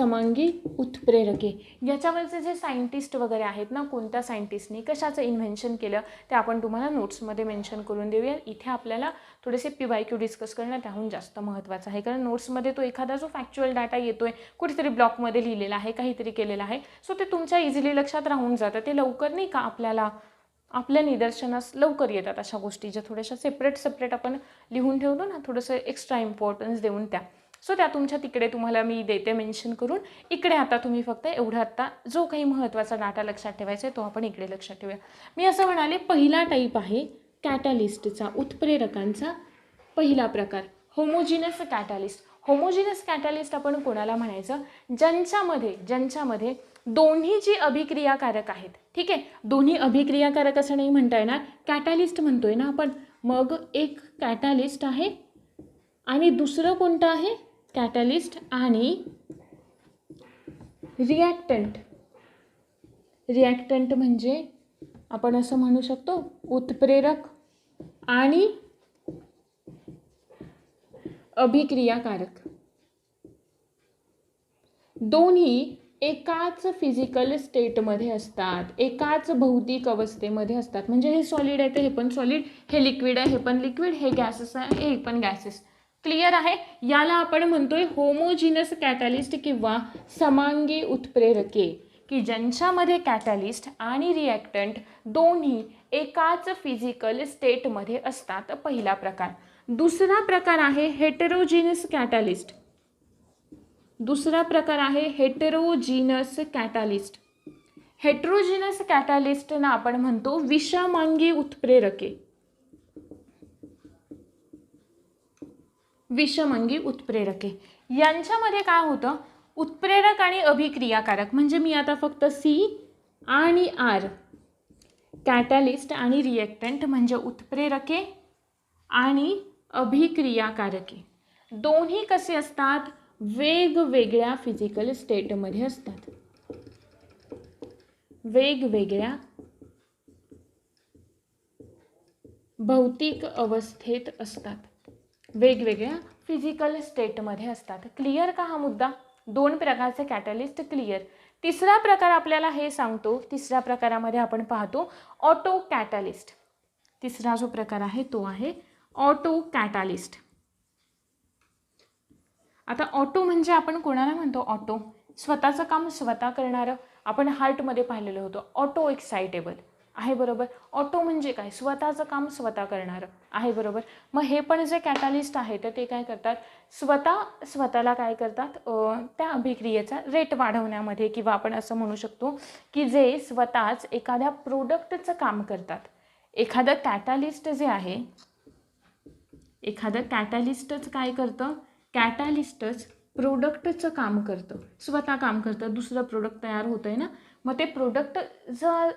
समांगी उत्प्रेरके. याच्यावरचे जे सायंटिस्ट वगैरे आहेत ना, कोणत्या सायंटिस्टनी कशाचं इन्व्हेन्शन केलं ते आपण तुम्हाला नोट्समध्ये मेन्शन करून देऊया. इथे आपल्याला थोडेसे PYQ डिस्कस करणं त्याहून जास्त महत्त्वाचं आहे, कारण नोट्समध्ये तो एखादा जो फॅक्च्युअल डाटा येतोय कुठेतरी ब्लॉकमध्ये लिहिलेला आहे, काहीतरी केलेलं आहे, सो ते तुमच्या इझिली लक्षात राहून जातं. ते लवकर नाही का आपल्या निदर्शनास लवकर येतात अशा गोष्टी ज्या थोड्याशा सेपरेट आपण लिहून ठेवतो ना, थोडंसं एक्स्ट्रा इम्पॉर्टन्स देऊन त्या. सो त्या तुमच्या तिकडे तुम्हाला मी देते मेन्शन करून. इकडे आता तुम्ही फक्त एवढं आता जो काही महत्त्वाचा डाटा लक्षात ठेवायचा आहे तो आपण इकडे लक्षात ठेवूया. मी असं म्हणाले, पहिला टाईप आहे कॅटलिस्टचा, उत्प्रेरकांचा पहिला प्रकार होमोजिनस कॅटलिस्ट. होमोजिनस कॅटलिस्ट आपण कोणाला म्हणायचं, ज्यांच्यामध्ये दोन्ही जी अभिक्रियाकारक आहेत, ठीक आहे, दोन्ही अभिक्रियाकारक असं नाही म्हणता येणार, कॅटलिस्ट म्हणतोय ना आपण, मग एक कॅटलिस्ट आहे आणि दुसरं कोणतं आहे, कॅटलिस्ट आणि रिॲक्टंट. रिॲक्टंट म्हणजे आपण असं म्हणू शकतो उत्प्रेरक आणि अभिक्रियाकारक. दोन्ही एकाच फिजिकल स्टेटमध्ये असतात, एकाच भौतिक अवस्थेमध्ये असतात. म्हणजे हे सॉलिड आहे तर हे पण सॉलिड, हे लिक्विड आहे हे पण लिक्विड, हे गॅसेस आहे हे पण गॅसेस. क्लिअर आहे. याला आपण म्हणतोय होमोजिनस कॅटलिस्ट किंवा समांगी उत्प्रेरके, की ज्यांच्यामध्ये कॅटलिस्ट आणि रिॲक्टंट दोन्ही एकाच फिजिकल स्टेटमध्ये असतात, पहिला प्रकार. दुसरा प्रकार आहे हेटेरोजिनस कॅटलिस्ट. दुसरा प्रकार आहे हेटेरोजिनस कॅटलिस्ट. हेटेरोजिनस कॅटलिस्टना आपण म्हणतो विषमांगी उत्प्रेरके. विषमांगी उत्प्रेरके यांच्यामध्ये काय होतं, उत्प्रेरक आणि अभिक्रियाकारक. म्हणजे मी आता फक्त C आणि R, कॅटलिस्ट आणि रिॲक्टंट म्हणजे उत्प्रेरके आणि अभिक्रियाकारके, दोन्ही कसे असतात, वेगवेगळ्या फिजिकल स्टेटमध्ये असतात, वेगवेगळ्या भौतिक अवस्थेत असतात, वेगवेगळ्या फिजिकल स्टेटमध्ये असतात. क्लिअर का हा मुद्दा? दोन प्रकारचे कॅटलिस्ट क्लिअर. तिसरा प्रकार आपल्याला हे सांगतो, तिसऱ्या प्रकारामध्ये आपण पाहतो ऑटो कॅटलिस्ट. तिसरा जो प्रकार आहे तो आहे ऑटो कॅटलिस्ट. आता ऑटो म्हणजे आपण कोणाला म्हणतो, ऑटो स्वतःचं काम स्वतः करणारं. आपण हार्टमध्ये पाहिलेलं होतं ऑटो एक्साइटेबल आहे, बरोबर. ऑटो म्हणजे काय, स्वतःचं काम स्वतः करणारं आहे, बरोबर. मग हे पण जे कॅटलिस्ट आहे तर ते काय करतात, स्वतःला काय करतात, त्या अभिक्रियेचा रेट वाढवण्यामध्ये, किंवा आपण असं म्हणू शकतो की जे स्वतःच एखाद्या प्रोडक्टचं काम करतात. एखादं कॅटलिस्ट जे आहे, एखादं कॅटलिस्टच काय करतं, कॅटलिस्टच प्रोडक्टचं काम करतं, स्वतः काम करतं, दुसरं प्रोडक्ट तयार होतं आहे ना, मग ते प्रोडक्ट जर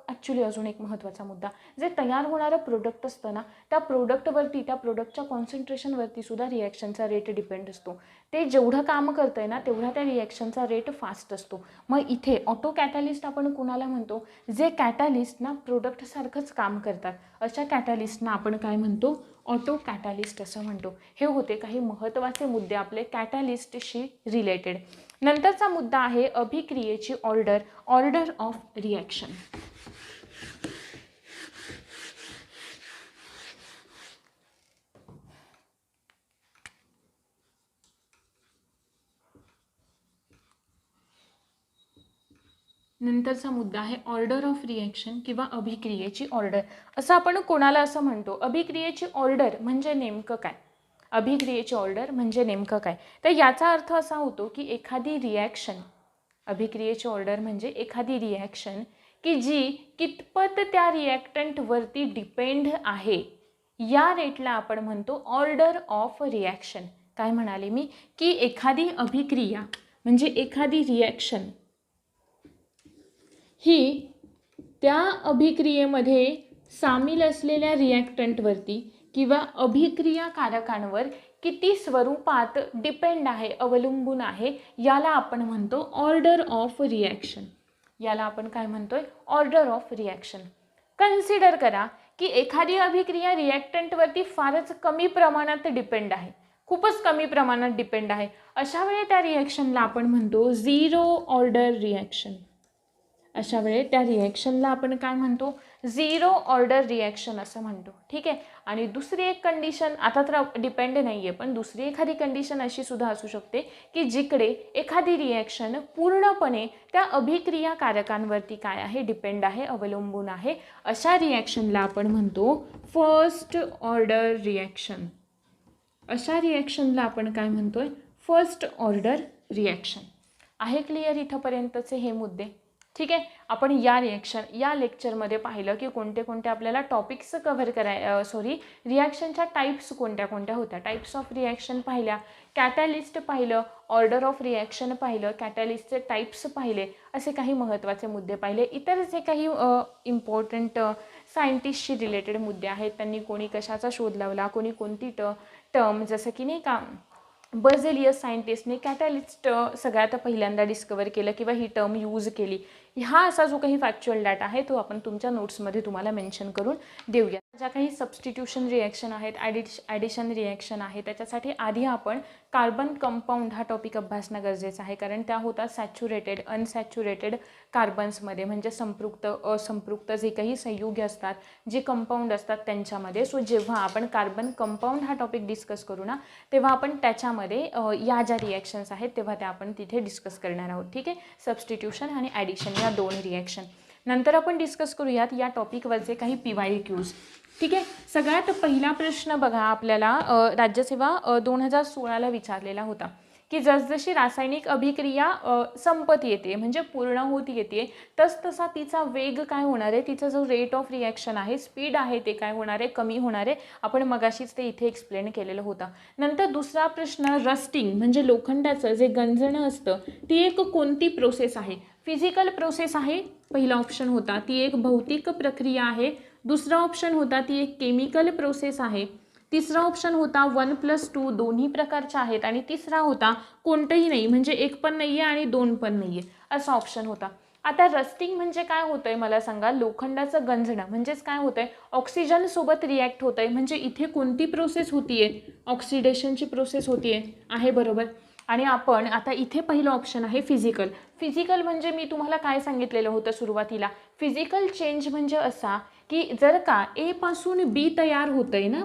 ॲक्च्युली अजून एक महत्त्वाचा मुद्दा, जे तयार होणारं प्रोडक्ट असतं ना, त्या प्रोडक्टवरती, त्या प्रोडक्टच्या कॉन्सन्ट्रेशनवरती सुद्धा रिॲक्शनचा रेट डिपेंड असतो. ते जेवढं काम करतं आहे ना तेवढा त्या रिॲक्शनचा रेट फास्ट असतो. मग इथे ऑटो कॅटलिस्ट आपण कुणाला म्हणतो, जे कॅटलिस्ट ना प्रोडक्टसारखंच काम करतात, अशा कॅटलिस्टना आपण काय म्हणतो, ऑटो कॅटलिस्ट असं म्हणतो. हे होते काही महत्त्वाचे मुद्दे आपले कॅटलिस्टशी रिलेटेड. नंतरचा मुद्दा आहे अभिक्रियेची ऑर्डर, ऑर्डर ऑफ रिॲक्शन. नंतरचा मुद्दा आहे ऑर्डर ऑफ रिॲक्शन किंवा अभिक्रियेची ऑर्डर. असं आपण कोणाला असं म्हणतो, अभिक्रियेची ऑर्डर म्हणजे नेमकं काय, अभिक्रियेची ऑर्डर म्हणजे नेमकं काय. तर याचा अर्थ असा होतो की एखादी रिॲक्शन, अभिक्रियेची ऑर्डर म्हणजे एखादी रिॲक्शन की जी कितपत त्या रिॲक्टंटवरती डिपेंड आहे, या रेटला आपण म्हणतो ऑर्डर ऑफ रिॲक्शन. काय म्हणाले मी, की एखादी अभिक्रिया म्हणजे एखादी रिॲक्शन ही त्या अभिक्रियेमध्ये सामील असलेल्या रिॲक्टंटवरती किंवा अभिक्रियाकारकांवर किती स्वरूपात डिपेंड आहे, अवलंबून आहे, याला आपण म्हणतो ऑर्डर ऑफ रिॲक्शन. याला आपण काय म्हणतोय, ऑर्डर ऑफ रिॲक्शन. कन्सिडर करा की एखादी अभिक्रिया रिॲक्टंटवरती फारच कमी प्रमाणात डिपेंड आहे, खूपच कमी प्रमाणात डिपेंड आहे, अशा वेळी त्या रिॲक्शनला आपण म्हणतो झिरो ऑर्डर रिॲक्शन. अशा वेळी त्या रिॲक्शनला आपण काय म्हणतो, झिरो ऑर्डर रिॲक्शन असं म्हणतो. ठीक आहे. आणि दुसरी एक कंडिशन, आता तर डिपेंड नाही आहे, पण दुसरी एखादी कंडिशन अशी सुद्धा असू शकते की जिकडे एखादी रिॲक्शन पूर्णपणे त्या अभिक्रियाकारकांवरती काय आहे, डिपेंड आहे, अवलंबून आहे. अशा रिॲक्शनला आपण म्हणतो फर्स्ट ऑर्डर रिॲक्शन. अशा रिॲक्शनला आपण काय म्हणतोय, फर्स्ट ऑर्डर रिॲक्शन. आहे क्लिअर इथंपर्यंतचे हे मुद्दे? ठीक आहे. आपण या लेक्चरमध्ये पाहिलं की कोणते कोणते आपल्याला टॉपिक्स कव्हर रिॲक्शनच्या टाईप्स कोणत्या कोणत्या होत्या. टाईप्स ऑफ रिॲक्शन पाहिल्या, कॅटॅलिस्ट पाहिलं, ऑर्डर ऑफ रिॲक्शन पाहिलं, कॅटॅलिस्टचे टाईप्स पाहिले, असे काही महत्त्वाचे मुद्दे पाहिले. इतर जे काही इम्पॉर्टंट सायंटिस्टशी रिलेटेड मुद्दे आहेत, त्यांनी कोणी कशाचा शोध लावला, कोणी कोणती टर्म, जसं की नाही का बर्जेलियस सायंटिस्टने कॅटॅलिस्ट सगळ्यात पहिल्यांदा डिस्कवर केलं किंवा ही टर्म यूज केली. हा असा जो काही फॅक्च्युअल डाटा आहे तो आपण तुमच्या नोट्समध्ये तुम्हाला मेन्शन करून देऊया. ज्या काही सबस्टिट्यूशन रिॲक्शन आहेत, ॲडिशन रिॲक्शन आहे, त्याच्यासाठी आधी आपण कार्बन कंपाऊंड हा टॉपिक अभ्यासणं गरजेचं आहे, कारण त्या होतात सॅच्युरेटेड, अनसॅच्युरेटेड कार्बन्समध्ये, म्हणजे संपृक्त असंपृक्त जे काही संयुगे असतात, जे कंपाऊंड असतात त्यांच्यामध्ये. सो जेव्हा आपण कार्बन कंपाऊंड हा टॉपिक डिस्कस करू ना, तेव्हा आपण त्याच्यामध्ये या ज्या रिॲक्शन्स आहेत तेव्हा त्या आपण तिथे डिस्कस करणार आहोत. ठीक आहे. सबस्टिट्यूशन आणि ॲडिशन या दोन रिॲक्शन नंतर आपण डिस्कस करूयात या टॉपिकवरचे काही PYQs. ठीक आहे. सगळ्यात पहिला प्रश्न बघा, आपल्याला राज्यसेवा 2016ला विचारलेला होता की जसजशी रासायनिक अभिक्रिया संपत येते, म्हणजे पूर्ण होत येते, तसतसा तिचा वेग काय होणार आहे, तिचा जो रेट ऑफ रिॲक्शन आहे, स्पीड आहे, ते काय होणार आहे, कमी होणार आहे. आपण मगाशीच ते इथे एक्सप्लेन केलेलं होतं. नंतर दुसरा प्रश्न, रस्टिंग म्हणजे लोखंडाचं जे गंजणं असतं, ती एक कोणती प्रोसेस आहे. फिजिकल प्रोसेस आहे पहिला ऑप्शन होता, ती एक भौतिक प्रक्रिया आहे. दुसरा ऑप्शन होता ती एक केमिकल प्रोसेस आहे. तिसरा ऑप्शन होता 1+2 दोन्ही प्रकारच्या आहेत. आणि तिसरा होता कोणतंही नाही, म्हणजे एक पण नाही आहे आणि दोन पण नाही आहे, असा ऑप्शन होता. आता रस्टिंग म्हणजे काय होतंय मला सांगा. लोखंडाचं गंजणं म्हणजेच काय होतंय, ऑक्सिजन सोबत रिॲक्ट होतंय, म्हणजे इथे कोणती प्रोसेस होतीये, ऑक्सिडेशनची प्रोसेस होतीये, आहे बरोबर. आणि आपण आता इथे पहिलं ऑप्शन आहे फिजिकल. फिजिकल म्हणजे मी तुम्हाला काय सांगितलेलं होतं सुरुवातीला, फिजिकल चेंज म्हणजे असा की जर का ए पासून बी तयार होतंय ना,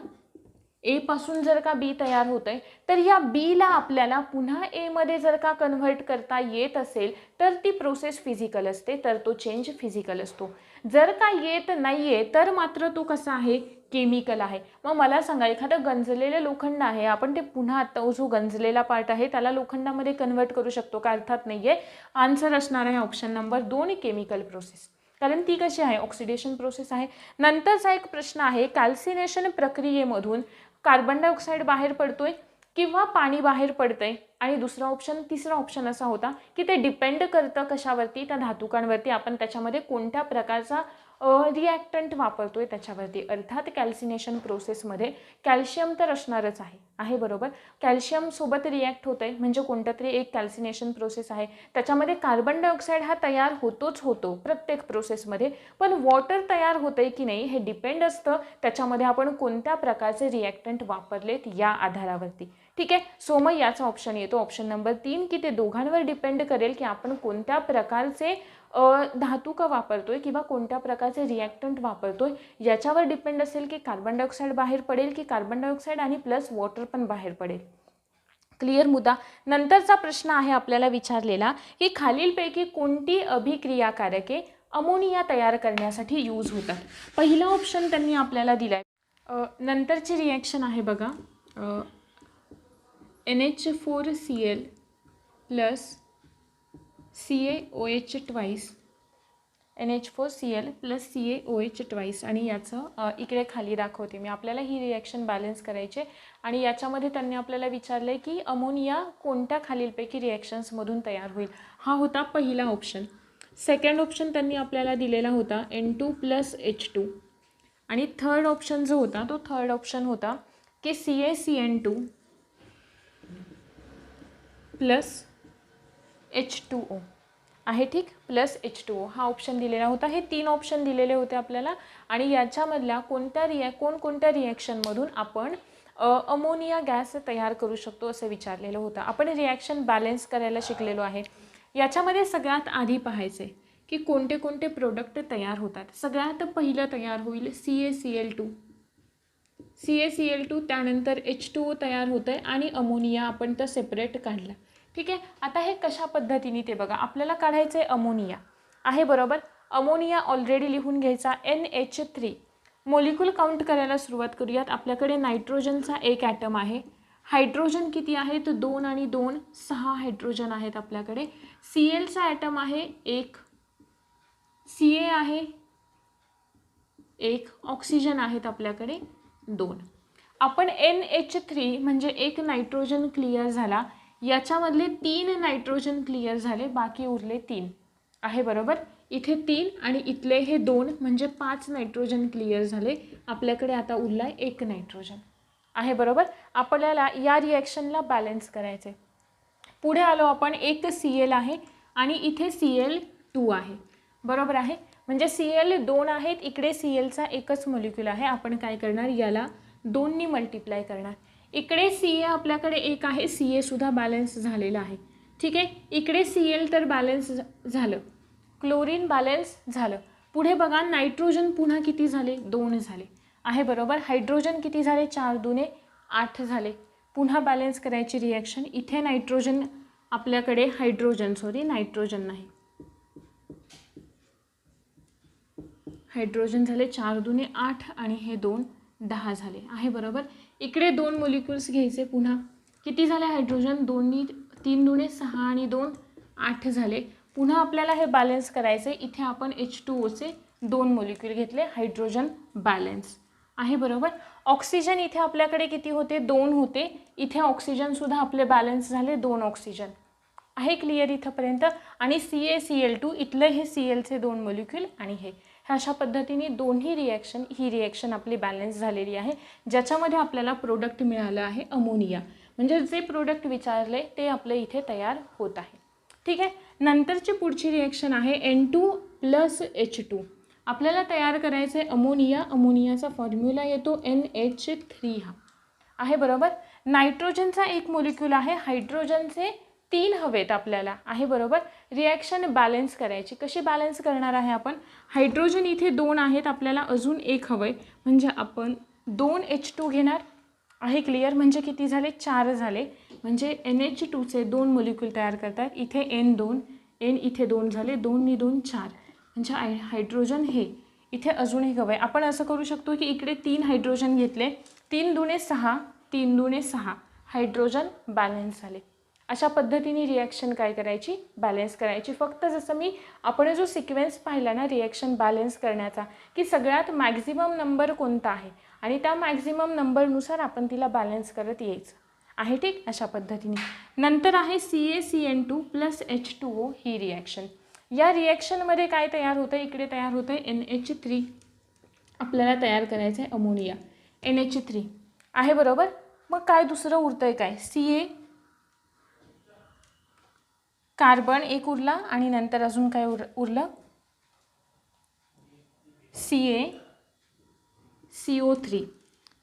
ए पासून जर का बी तयार होतंय, तर या बीला आपल्याला पुन्हा ए मध्ये जर का कन्व्हर्ट करता येत असेल तर ती प्रोसेस फिजिकल असते, तर तो चेंज फिजिकल असतो. जर का येत नाहीये तर मात्र तो कसा आहे, केमिकल आहे. मग मला सांगा, एखादं गंजलेलं लोखंड आहे, आपण ते पुन्हा आता जो गंजलेला पार्ट आहे त्याला लोखंडामध्ये कन्व्हर्ट करू शकतो का, अर्थात नाहीये. आन्सर असणार आहे ऑप्शन नंबर 2, केमिकल प्रोसेस, कारण ती कशी आहे, ऑक्सिडेशन प्रोसेस आहे. नंतरचा एक प्रश्न आहे, कॅल्सिनेशन प्रक्रियेमधून कार्बन डायऑक्साईड बाहेर पडतोय किंवा पाणी बाहेर पडतंय. आणि तिसरा ऑप्शन असा होता की ते डिपेंड करतं कशावरती, त्या धातुकांवरती, आपण त्याच्यामध्ये कोणत्या प्रकारचा रिॲक्टंट वापरतोय त्याच्यावरती. अर्थात कॅल्सिनेशन प्रोसेसमध्ये कॅल्शियम तर असणारच आहे बरोबर. कॅल्शियम सोबत रिॲक्ट होतंय म्हणजे कोणत्या तरी एक कॅल्सिनेशन प्रोसेस आहे, त्याच्यामध्ये कार्बन डायऑक्साईड हा तयार होतो प्रत्येक प्रोसेसमध्ये. पण वॉटर तयार होतंय की नाही हे डिपेंड असतं त्याच्यामध्ये आपण कोणत्या प्रकारचे रिॲक्टंट वापरलेत या आधारावरती. ठीक आहे. सो मग याचा ऑप्शन येतो ऑप्शन नंबर 3 की ते दोघांवर डिपेंड करेल की आपण कोणत्या प्रकारचे धातू का वापरतोय किंवा कोणत्या प्रकारचे रिॲक्टंट वापरतोय, याच्यावर डिपेंड असेल की कार्बन डायऑक्साईड बाहेर पडेल की कार्बन डायऑक्साईड आणि प्लस वॉटर पण बाहेर पडेल. क्लिअर मुद्दा. नंतरचा प्रश्न आहे आपल्याला विचारलेला की खालीलपैकी कोणती अभिक्रियाकारके अमोनिया तयार करण्यासाठी यूज होतात. पहिला ऑप्शन त्यांनी आपल्याला दिलाय. नंतरची रिॲक्शन आहे बघा, NH4Cl plus CaOH twice, NH4Cl plus CaOH twice. आणि याचं इकडे खाली दाखवते मी, आपल्याला ही रिॲक्शन बॅलन्स करायचे. आणि याच्यामध्ये त्यांनी आपल्याला विचारलं आहे की अमोनिया कोणत्या खालीलपैकी रिॲक्शन्समधून तयार होईल. हा होता पहिला ऑप्शन. सेकंड ऑप्शन त्यांनी आपल्याला दिलेला होता N2 प्लस H2. आणि थर्ड ऑप्शन जो होता तो थर्ड ऑप्शन होता की CaCN2 प्लस H2O आहे. ठीक, प्लस H2O हा ऑप्शन दिलेला होता. हे 3 ऑप्शन दिलेले होते आपल्याला. आणि याच्यामधल्या कोणत्या रिॲक्शनमधून आपण अमोनिया गॅस तयार करू शकतो असं विचारलेलं होतं. आपण रिॲक्शन बॅलन्स करायला शिकलेलो आहे. याच्यामध्ये सगळ्यात आधी पाहायचं आहे की कोणते कोणते प्रोडक्ट तयार होतात. सगळ्यात पहिलं तयार होईल CaCl2. CaCl2, त्यानंतर H2O तयार होतं आहे आणि अमोनिया आपण तर सेपरेट काढला. ठीक आहे. आता हे कशा पद्धतीने ते बघा. आपल्याला काढायचं आहे अमोनिया आहे बरोबर. अमोनिया ऑलरेडी लिहून घ्यायचा NH3. मॉलिक्यूल काउंट करायला सुरुवात करूयात. आपल्याकडे नायट्रोजनचा एक ॲटम आहे. हायड्रोजन किती आहेत? 2 आणि 2 6 हायड्रोजन आहेत आपल्याकडे. Clचा ॲटम आहे 1, Ca आहे 1, ऑक्सिजन आहेत आपल्याकडे 2. आपण NH3 म्हणजे एक नायट्रोजन क्लिअर झाला, याच्यामधले 3 नायट्रोजन क्लिअर झाले, बाकी उरले 3 आहे बरोबर. इथे 3 आणि इथले हे 2 म्हणजे 5 नायट्रोजन क्लिअर झाले. आपल्याकडे आता उरला आहे 1 नायट्रोजन आहे बरोबर. आपल्याला या रिॲक्शनला बॅलन्स करायचे. पुढे आलो आपण. एक Cl आहे आणि इथे Cl2 आहे बरोबर आहे. म्हणजे Cl 2 आहेत, इकडे Clचा एकच मॉलिक्यूल आहे. आपण काय करणार, याला 2नी मल्टिप्लाय करणार. इकडे Ca आपल्याकडे एक आहे, Ca सुद्धा बॅलन्स झालेला आहे. ठीक आहे. इकडे Cl तर बॅलन्स झालं, क्लोरीन बॅलन्स झालं. पुढे बघा नायट्रोजन पुन्हा किती झाले? 2 झाले आहे बरोबर. हायड्रोजन किती झाले? 4 दुने 8 झाले. पुन्हा बॅलन्स करायची रिॲक्शन. इथे नायट्रोजन आपल्याकडे नायट्रोजन नाही, हायड्रोजन झाले 4 दुने 8 आणि हे 2 10 झाले आहे बरोबर. इकडे 2 मॉलिक्युल्स घ्यायचे. पुन्हा किती झाले हायड्रोजन? 3 दुने 6 आणि 2 8 झाले. पुन्हा आपल्याला हे बॅलन्स करायचे. इथे आपण H2Oचे 2 मॉलिक्यूल घेतले, हायड्रोजन बॅलन्स आहे बरोबर. ऑक्सिजन इथे आपल्याकडे किती होते? 2 होते. इथे ऑक्सिजनसुद्धा आपले बॅलन्स झाले, 2 ऑक्सिजन आहे क्लिअर इथंपर्यंत. आणि CaCl2 इथलं हे Clचे 2 मॉलिक्यूल आणि हे अशा पद्धतीने दोन्ही ही रिॲक्शन आपली बॅलन्स झालेली आहे, ज्याच्यामध्ये आपल्याला प्रोडक्ट मिळालं आहे अमोनिया. म्हणजे जे प्रोडक्ट विचारले ते आपलं इथे तयार होत आहे. ठीक आहे. नंतरची पुढची रिॲक्शन आहे N2 + H2. आपल्याला तयार करायचं आहे अमोनिया. अमोनियाचा फॉर्म्युला येतो NH3 हा आहे बरोबर. नायट्रोजनचा एक मॉलिक्यूल आहे, हायड्रोजनचे 3 हवेत आपल्याला आहे बरोबर. रिॲक्शन बॅलन्स करायची. कशी बॅलन्स करणार आहे आपण? हायड्रोजन इथे 2 आहेत, आपल्याला अजून 1 हवं आहे, म्हणजे आपण 2 H2 घेणार आहे क्लिअर. म्हणजे किती झाले? 4 झाले. म्हणजे NH2चे 2 मॉलिक्यूल तयार करतात. इथे N2, N इथे 2 झाले, 2 नी 2 4, म्हणजे हायड्रोजन हे इथे अजून एक हवं आहे. आपण असं करू शकतो की इकडे 3 हायड्रोजन घेतले, 3 दुने 6, 3 दुने 6 हायड्रोजन बॅलन्स झाले. अशा पद्धतीने रिॲक्शन काय करायची? बॅलन्स करायची. फक्त जसं आपण जो सिक्वेन्स पाहिला ना रिॲक्शन बॅलन्स करण्याचा, की सगळ्यात मॅक्झिमम नंबर कोणता आहे आणि त्या मॅक्झिमम नंबरनुसार आपण तिला बॅलन्स करत यायचं आहे. ठीक. अशा पद्धतीने नंतर आहे CaCN2 + H2O ही रिॲक्शन. या रिॲक्शनमध्ये काय तयार होतं? इकडे तयार होतं आहे NH3. आपल्याला तयार करायचं आहे अमोनिया, NH3 आहे बरोबर. मग काय दुसरं उरतं आहे काय? Ca कार्बन एक उरला आणि नंतर अजून काय उरलं? CO3,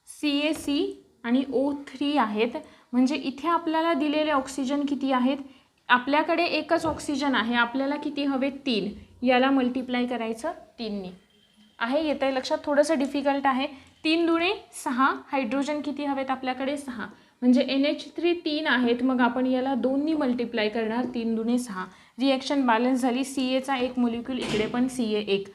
CaC आणि O3 आहेत. म्हणजे इथे आपल्याला दिलेले ऑक्सिजन किती आहेत? आपल्याकडे एकच ऑक्सिजन आहे, आपल्याला किती हवे? 3. याला मल्टिप्लाय करायचं 3नी आहे. येतं आहे लक्षात? थोडंसं डिफिकल्ट आहे. 3 दुणे 6, हायड्रोजन किती हवेत आपल्याकडे? 6. म्हणजे NH3 3 आहेत, मग आपण याला 2नी मल्टिप्लाय करणार, 3 दुणे 6. रिॲक्शन बॅलन्स झाली. Caचा एक मॉलिक्यूल, इकडे पण Ca एक,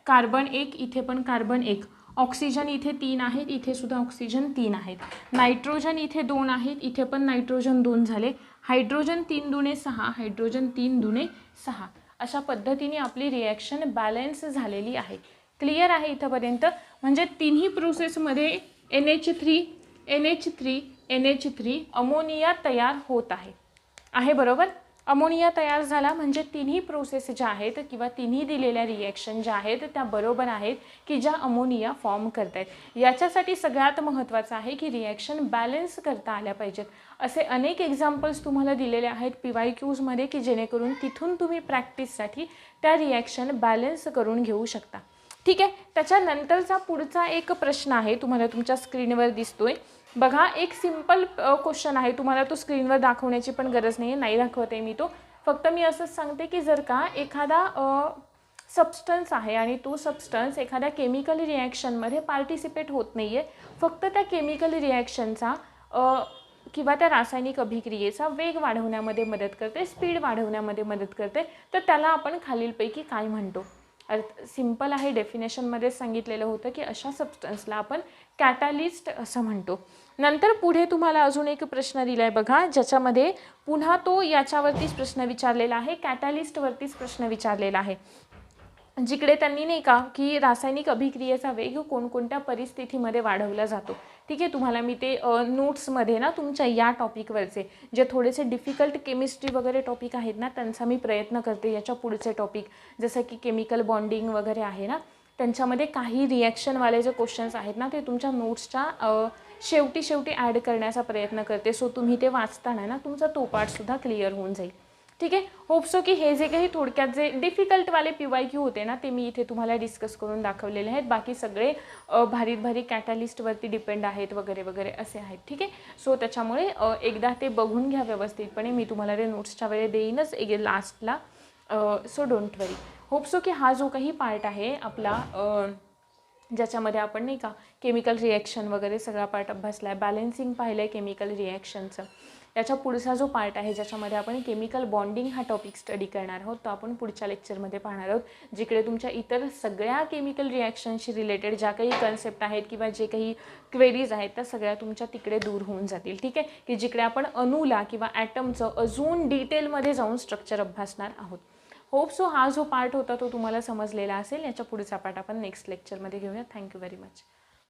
कार्बन एक, इथे पण कार्बन एक. ऑक्सिजन इथे 3 आहेत, इथे सुद्धा ऑक्सिजन 3 आहेत. नायट्रोजन इथे 2 आहेत, इथे पण नायट्रोजन 2 झाले. Hydrogen 3 दुणे 6, hydrogen 3 दुणे 6. अशा पद्धतीने आपली रिॲक्शन बॅलन्स झालेली आहे. क्लिअर आहे इथंपर्यंत? म्हणजे तिन्ही प्रोसेसमध्ये NH3 अमोनिया तयार होत आहे बरोबर. अमोनिया तयार झाला म्हणजे तिन्ही प्रोसेस ज्या आहेत किंवा तिन्ही दिलेल्या रिॲक्शन ज्या आहेत त्या बरोबर आहेत की ज्या अमोनिया फॉर्म करत आहेत. याच्यासाठी सगळ्यात महत्त्वाचं आहे की रिॲक्शन बॅलन्स करता आल्या पाहिजेत. असे अनेक एक्झाम्पल्स तुम्हाला दिलेले आहेत PYQजमध्ये की जेणेकरून तिथून तुम्ही प्रॅक्टिससाठी त्या रिॲक्शन बॅलन्स करून घेऊ शकता. ठीक आहे. त्याच्यानंतरचा पुढचा एक प्रश्न आहे, तुम्हाला तुमच्या स्क्रीनवर दिसतोय. बघा एक सिम्पल क्वेश्चन आहे, तुम्हाला तो स्क्रीनवर दाखवण्याची पण गरज नाही आहे, नाही दाखवत आहे मी तो. फक्त मी असंच सांगते की जर का एखादा सबस्टन्स आहे आणि तो सबस्टन्स एखाद्या केमिकल रिॲक्शनमध्ये पार्टिसिपेट होत नाही आहे, फक्त त्या केमिकल रिॲक्शनचा किंवा त्या रासायनिक अभिक्रियेचा वेग वाढवण्यामध्ये मदत करते, स्पीड वाढवण्यामध्ये मदत करते, तर त्याला आपण खालीलपैकी काय म्हणतो. सिम्पल आहे, डेफिनेशनमध्येच सांगितलेलं होतं की अशा सबस्टन्सला आपण कॅटॅलिस्ट असं म्हणतो. नंतर पुढे तुम्हाला अजून एक प्रश्न दिला आहे बघा, ज्याच्यामध्ये पुन्हा तो याच्यावरतीच प्रश्न विचारलेला आहे, कॅटॅलिस्टवरतीच प्रश्न विचारलेला आहे, जिकडे त्यांनी नाही का की रासायनिक अभिक्रियेचा वेग कोणकोणत्या परिस्थितीमध्ये वाढवला जातो. ठीक आहे, तुम्हाला मी ते नोट्समध्ये ना तुमच्या या टॉपिकवरचे जे थोडेसे डिफिकल्ट केमिस्ट्री वगैरे टॉपिक आहेत ना, त्यांचा मी प्रयत्न करते याच्या पुढचे टॉपिक, जसं की केमिकल बॉन्डिंग वगैरे आहे ना, त्यांच्यामध्ये काही रिॲक्शनवाले जे क्वेश्चन्स आहेत ना, ते तुमच्या नोट्सच्या शेवटी ॲड करण्याचा प्रयत्न करते. सो तुम्ही ते वाचताना ना तुमचा तो पार्टसुद्धा क्लिअर होऊन जाईल. ठीक आहे, होप सो की हे जे काही थोडक्यात जे डिफिकल्टवाले PYQ होते ना, ते मी इथे तुम्हाला डिस्कस करून दाखवलेले आहेत. बाकी सगळे भारी कॅटॅलिस्टवरती डिपेंड आहेत वगैरे वगैरे असे आहेत. ठीक आहे, सो त्याच्यामुळे एकदा ते बघून घ्या व्यवस्थितपणे. मी तुम्हाला ते नोट्सच्या वेळे देईनच लास्टला. So don't worry. Hope so की हा जो काही पार्ट आहे आपला ज्याच्यामध्ये आपण नाही का केमिकल रिॲक्शन वगैरे सगळा पार्ट अभ्यासला आहे, बॅलेन्सिंग पाहिलं आहे केमिकल रिॲक्शनचं. याच्या पुढचा जो पार्ट आहे ज्याच्यामध्ये आपण केमिकल बॉन्डिंग हा टॉपिक स्टडी करणार आहोत, तो आपण पुढच्या लेक्चरमध्ये पाहणार आहोत, जिकडे तुमच्या इतर सगळ्या केमिकल रिॲक्शनशी रिलेटेड ज्या काही कन्सेप्ट आहेत किंवा जे काही क्वेरीज आहेत त्या सगळ्या तुमच्या तिकडे दूर होऊन जातील. ठीक आहे, की जिकडे आपण अणूला किंवा ॲटमचं अजून डिटेलमध्ये जाऊन स्ट्रक्चर अभ्यासणार आहोत. होप सो हा जो पार्ट होता तो तुम्हाला समजलेला असेल. याच्या पुढचा पार्ट आपण नेक्स्ट लेक्चरमध्ये घेऊया. Thank you very much.